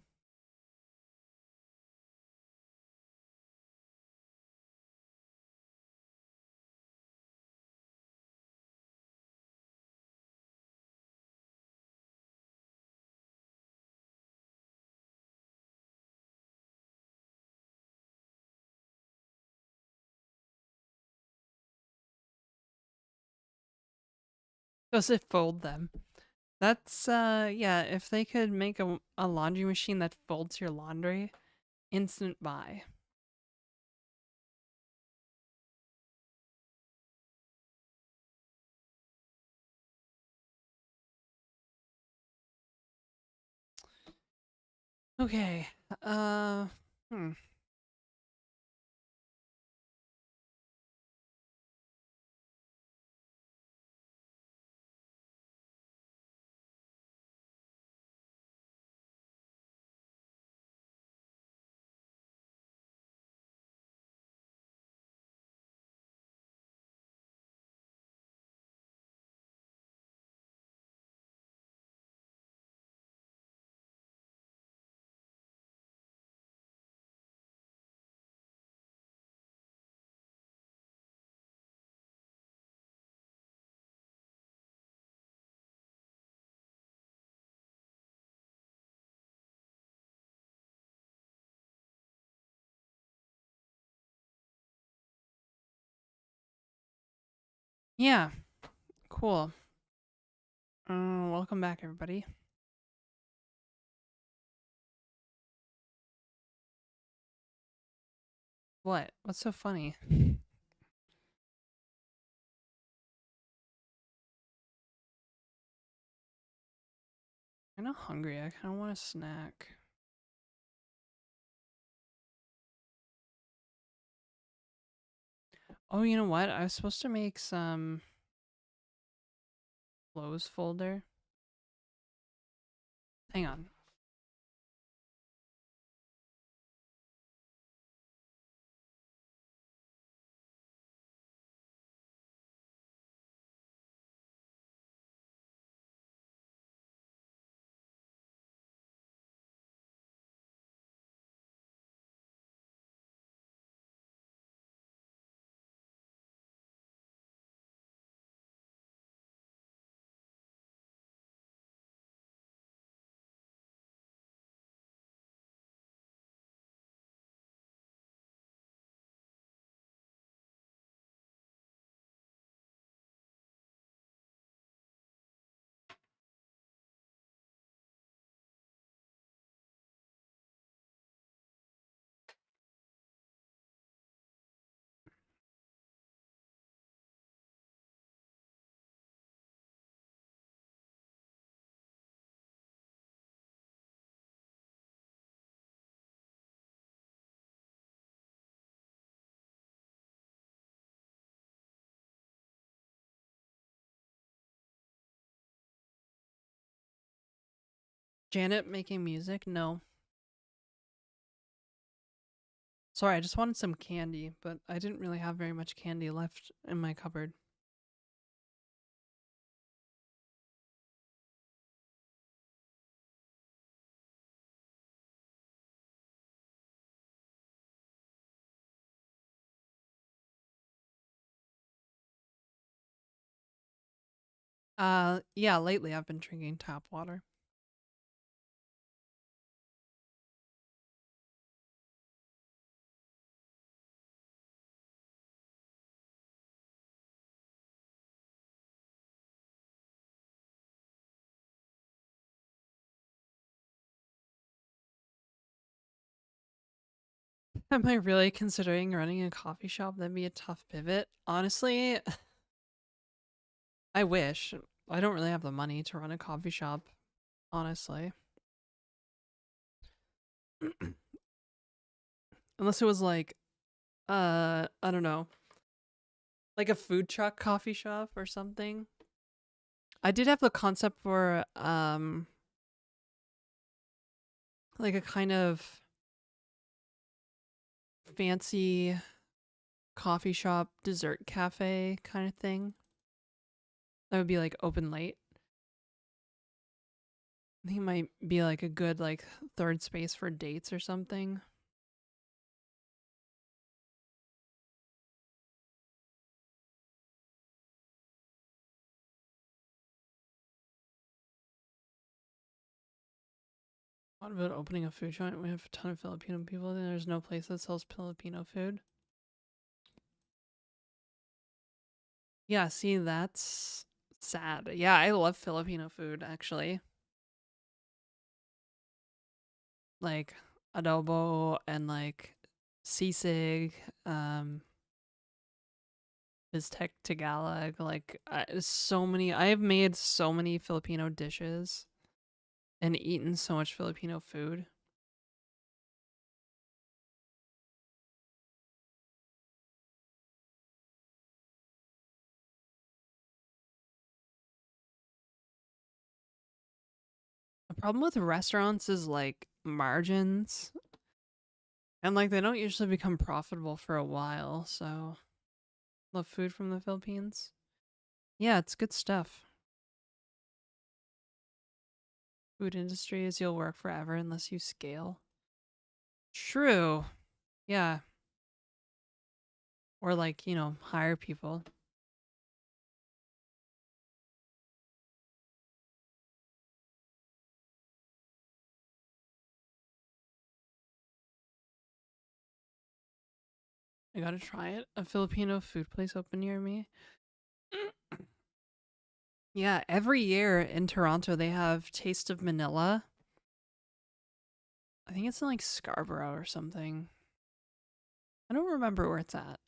Does it fold them? That's yeah, if they could make a laundry machine that folds your laundry, instant buy. Okay. Uh hmm. Yeah, cool. Welcome back everybody. What? What's so funny? I'm not hungry. I kind of want a snack. Oh, you know what? I was supposed to make some clothes folder. Hang on. Janet making music? No. Sorry, I just wanted some candy, but I didn't really have very much candy left in my cupboard. Yeah, lately I've been drinking tap water. Am I really considering running a coffee shop? That'd be a tough pivot. Honestly, I wish. I don't really have the money to run a coffee shop, honestly. Unless it was like, I don't know, like a food truck coffee shop or something. I did have the concept for like a kind of fancy coffee shop dessert cafe kind of thing. That would be like open late. I think it might be like a good like third space for dates or something. What about opening a food joint? We have a ton of Filipino people, and there's no place that sells Filipino food. Yeah, see, that's sad. Yeah, I love Filipino food actually. Like adobo and like sisig, Aztec Tagalog. Like so many. I have made so many Filipino dishes and eaten so much Filipino food. The problem with restaurants is like margins, and like they don't usually become profitable for a while. So love food from the Philippines. Yeah, it's good stuff. Food industry is you'll work forever unless you scale. True. Yeah. Or like, hire people. I gotta try it. A Filipino food place open near me. Yeah, every year in Toronto they have Taste of Manila. I think it's in like Scarborough or something. I don't remember where it's at.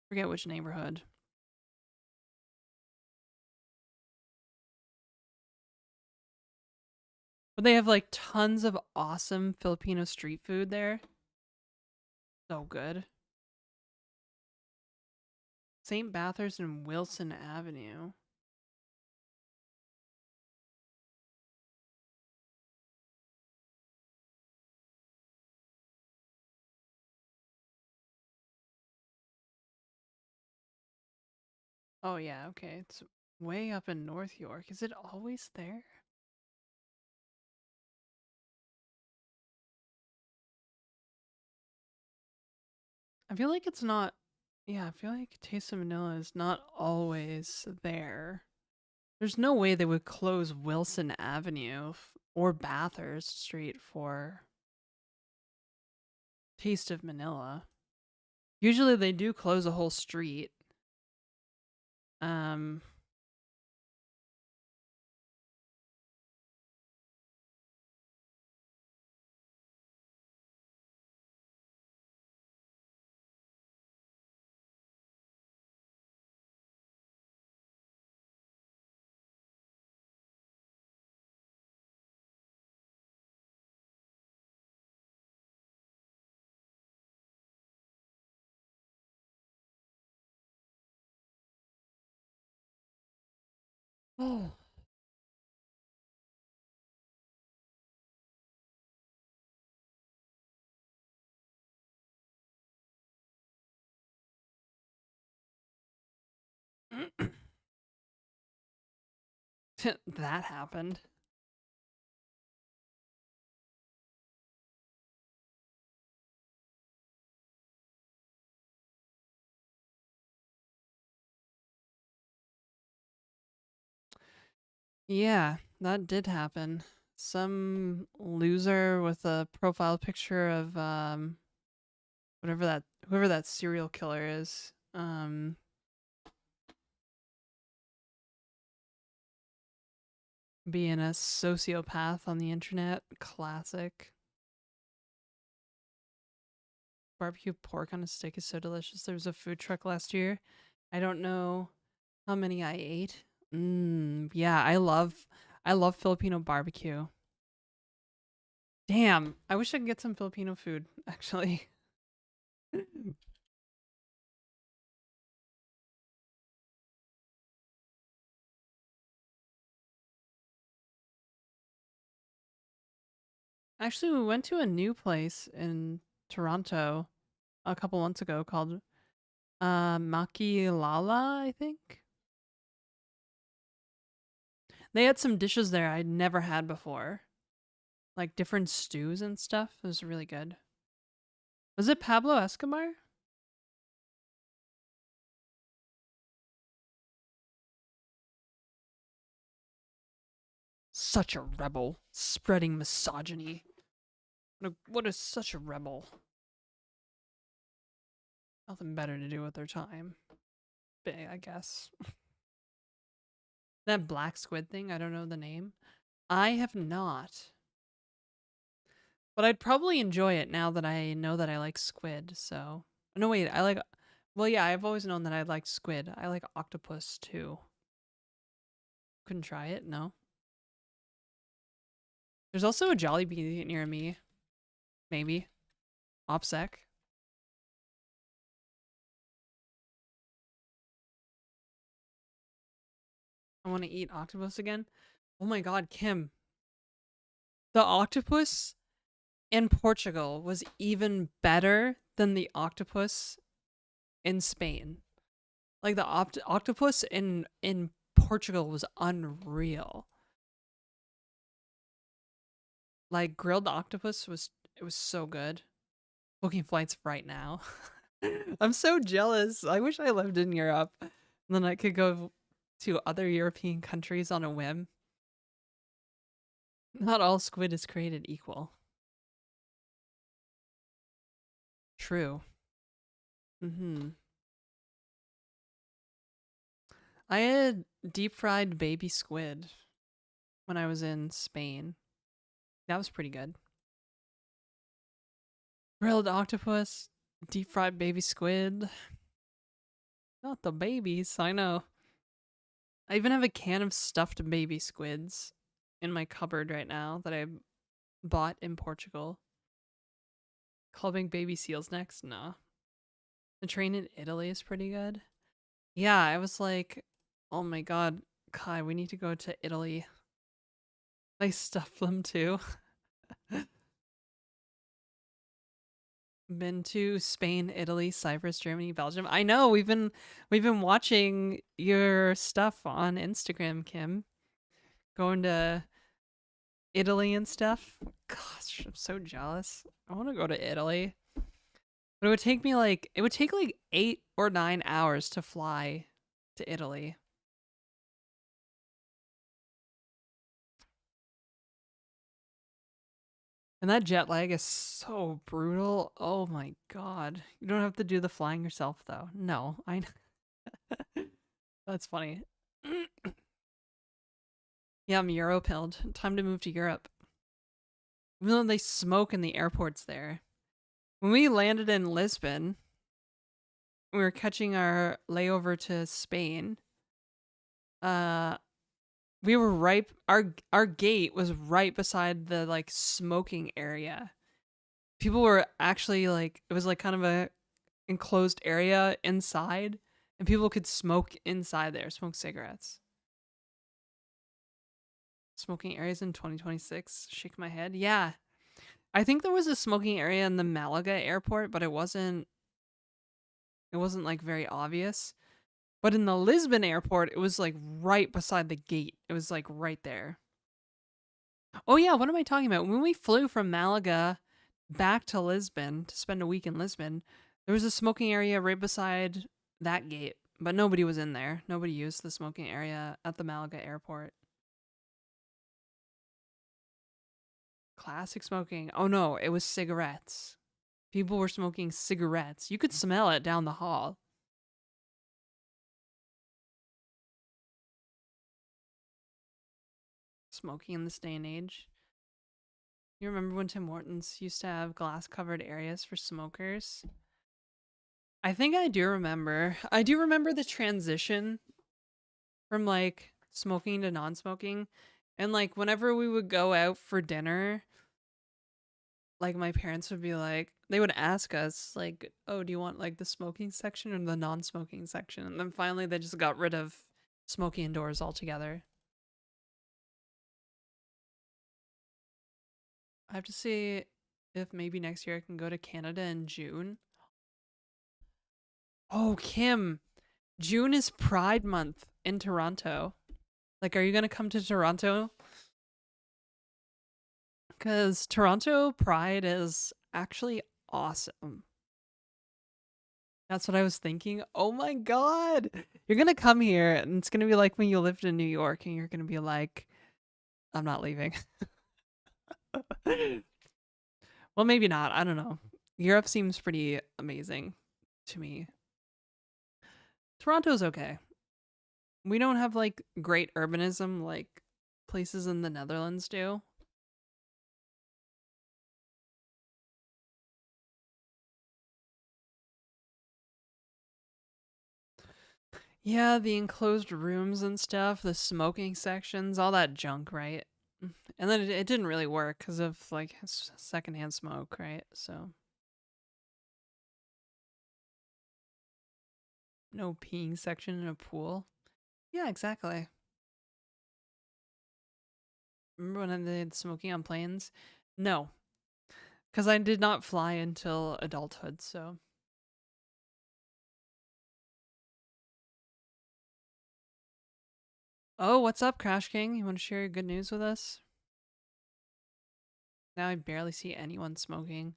Forget which neighborhood. But they have like tons of awesome Filipino street food there. So good. St. Bathurst and Wilson Avenue. Oh yeah, okay. It's way up in North York. Is it always there? I feel like it's not. Yeah, I feel like Taste of Manila is not always there. There's no way they would close Wilson Avenue or Bathurst Street for Taste of Manila. Usually they do close a whole street. Um Oh. That happened. Yeah, that did happen. Some loser with a profile picture of whoever that serial killer is. Being a sociopath on the internet. Classic. barbecue pork on a stick is so delicious. There was a food truck last year. I don't know how many I ate. Yeah, I love Filipino barbecue. Damn, I wish I could get some Filipino food, actually. Actually, we went to a new place in Toronto a couple months ago called Makilala, I think. They had some dishes there I'd never had before, like different stews and stuff. It was really good. Was it Pablo Escobar? Such a rebel, spreading misogyny. What is such a rebel? Nothing better to do with their time, I guess. That black squid thing, I don't know the name. I have not. But I'd probably enjoy it now that I know that I like squid, so. No, wait, I like. Well, yeah, I've always known that I like squid. I like octopus too. Couldn't try it, no. There's also a Jollibee near me. Maybe. OPSEC. I want to eat octopus again. Oh my god, Kim. The octopus in Portugal was even better than the octopus in Spain. Like the octopus in Portugal was unreal. Like grilled octopus was it was so good. Booking flights right now. I'm so jealous. I wish I lived in Europe. And then I could go to other European countries on a whim. Not all squid is created equal. True. Mhm. I had deep fried baby squid when I was in Spain. That was pretty good. Grilled octopus, deep fried baby squid. Not the babies, I know. I even have a can of stuffed baby squids in my cupboard right now that I bought in Portugal. Clubbing baby seals next? No. The train in Italy is pretty good. Yeah, I was like, oh my god, Kai, we need to go to Italy. I stuffed them too. Been to Spain, Italy, Cyprus, Germany, Belgium. I know we've been watching your stuff on Instagram, Kim. Going to Italy and stuff. Gosh, I'm so jealous. I want to go to Italy. But it would take like 8 or 9 hours to fly to Italy. And that jet lag is so brutal. Oh my god. You don't have to do the flying yourself though. No, I That's funny. Yeah, I'm Euro pilled. Time to move to Europe. Even though they smoke in the airports there. When we landed in Lisbon, we were catching our layover to Spain. Uh we were right our gate was right beside the like smoking area. People were actually like it was like kind of a enclosed area inside and people could smoke inside there, smoke cigarettes. Smoking areas in 2026. Shake my head. Yeah. I think there was a smoking area in the Malaga airport, but it wasn't like very obvious. But in the Lisbon airport, it was like right beside the gate. It was like right there. Oh yeah, what am I talking about? When we flew from Malaga back to Lisbon to spend a week in Lisbon, there was a smoking area right beside that gate, but nobody was in there. Nobody used the smoking area at the Malaga airport. Classic smoking. Oh no, it was cigarettes. People were smoking cigarettes. You could smell it down the hall. Smoking in this day and age. You remember when Tim Hortons used to have glass covered areas for smokers? I think I do remember. I do remember the transition from like smoking to non smoking. And like whenever we would go out for dinner, like my parents would be like, they would ask us, like, oh, do you want like the smoking section or the non smoking section? And then finally they just got rid of smoking indoors altogether. I have to see if maybe next year I can go to Canada in June. Oh, Kim, June is Pride Month in Toronto. Like, are you gonna come to Toronto? Because Toronto Pride is actually awesome. That's what I was thinking. Oh my god. You're gonna come here and it's gonna be like when you lived in New York and you're gonna be like, I'm not leaving. Well, maybe not. I don't know. Europe seems pretty amazing to me. Toronto's okay. We don't have like great urbanism like places in the Netherlands do. Yeah, the enclosed rooms and stuff, the smoking sections, all that junk, right? And then it didn't really work because of like secondhand smoke, right? So no peeing section in a pool. Yeah, exactly. Remember when I did smoking on planes? No, because I did not fly until adulthood. So, oh, what's up, Crash King? You want to share your good news with us? Now I barely see anyone smoking.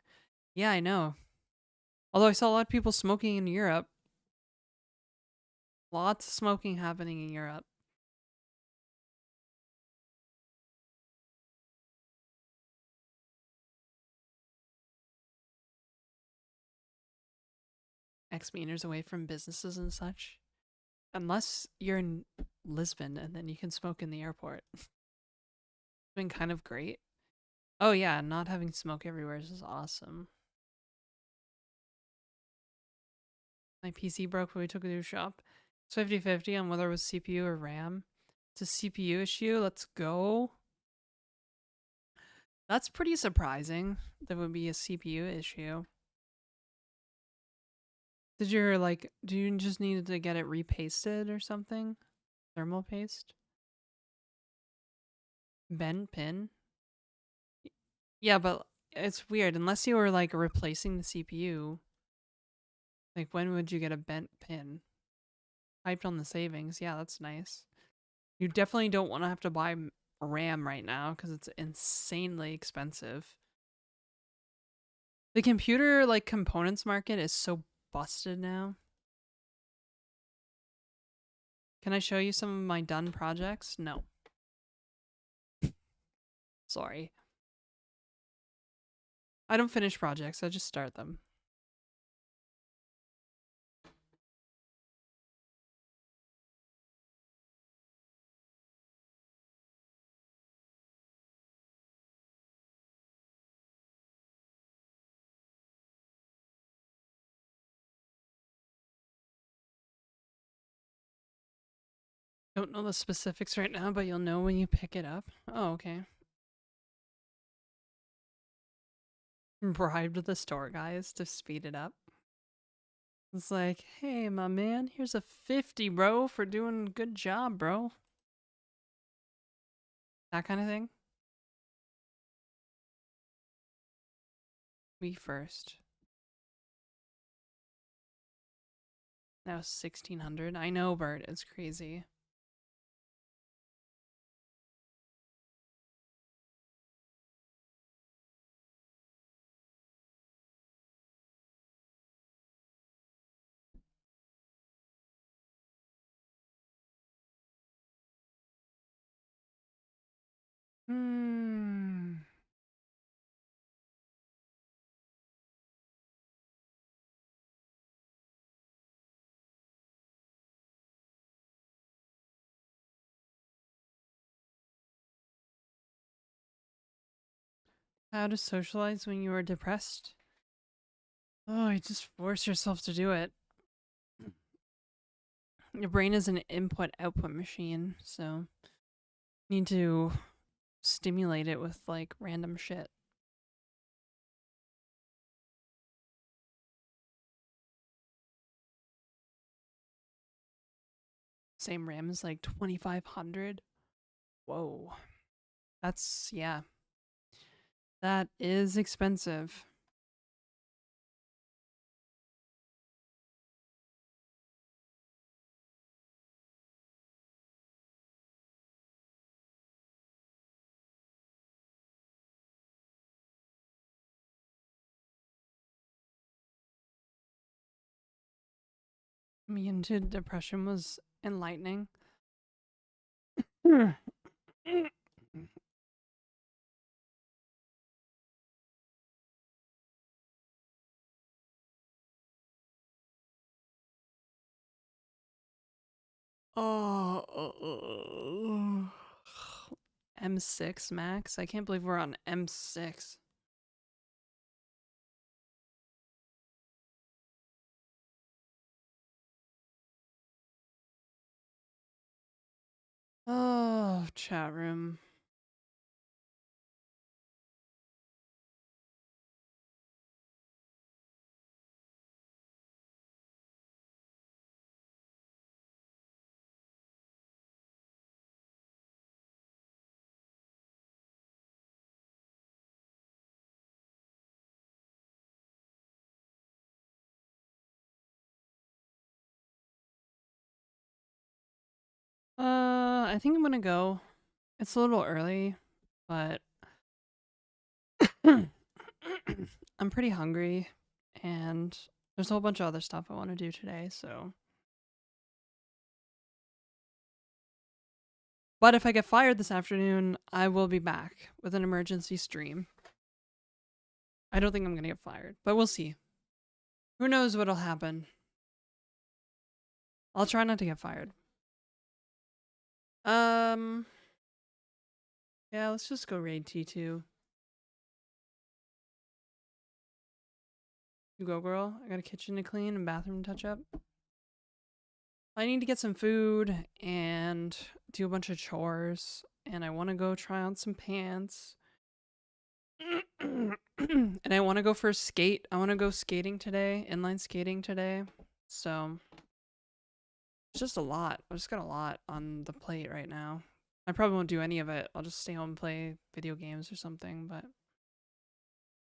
Yeah, I know. Although I saw a lot of people smoking in Europe. Lots of smoking happening in Europe. X meters away from businesses and such. Unless you're in Lisbon and then you can smoke in the airport. It's been kind of great. Oh yeah, not having smoke everywhere is awesome. My PC broke when we took it to a shop. It's 50-50 on whether it was CPU or RAM. It's a CPU issue. Let's go. That's pretty surprising. That would be a CPU issue. Did your like do you just needed to get it repasted or something? Thermal paste? Bend pin? Yeah, but it's weird. Unless you were like replacing the CPU, like when would you get a bent pin? Hyped on the savings. Yeah, that's nice. You definitely don't want to have to buy RAM right now because it's insanely expensive. The computer like components market is so busted now. Can I show you some of my done projects? No. Sorry. I don't finish projects, I just start them. Don't know the specifics right now, but you'll know when you pick it up. Oh, okay. Bribed the store guys to speed it up. It's like, hey, my man, here's a 50, bro, for doing a good job, bro. That kind of thing. Me first. That was 1600. I know, Bert. It's crazy. Hmm. How to socialize when you are depressed? Oh, you just force yourself to do it. Your brain is an input-output machine, so you need to stimulate it with like random shit. Same RAM is like 2500. Whoa. That's, yeah. That is expensive. Me into depression was enlightening. Oh, M6 Max. I can't believe we're on M6. Oh, chat room. I think I'm gonna go. It's a little early, but I'm pretty hungry, and there's a whole bunch of other stuff I want to do today, so. But if I get fired this afternoon, I will be back with an emergency stream. I don't think I'm gonna get fired, but we'll see. Who knows what'll happen. I'll try not to get fired. Yeah, let's just go raid T2. You go, girl. I got a kitchen to clean and bathroom to touch up. I need to get some food and do a bunch of chores, and I want to go try on some pants. And I want to go for a skate. I want to go skating today, inline skating today. So it's just a lot. I just got a lot on the plate right now. I probably won't do any of it. I'll just stay home and play video games or something, but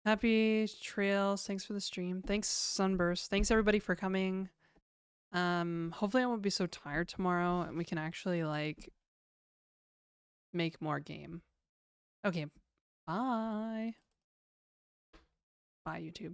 happy trails. Thanks for the stream. Thanks, Sunburst. Thanks everybody for coming. Hopefully I won't be so tired tomorrow and we can actually like make more game. Okay. Bye. Bye, YouTube.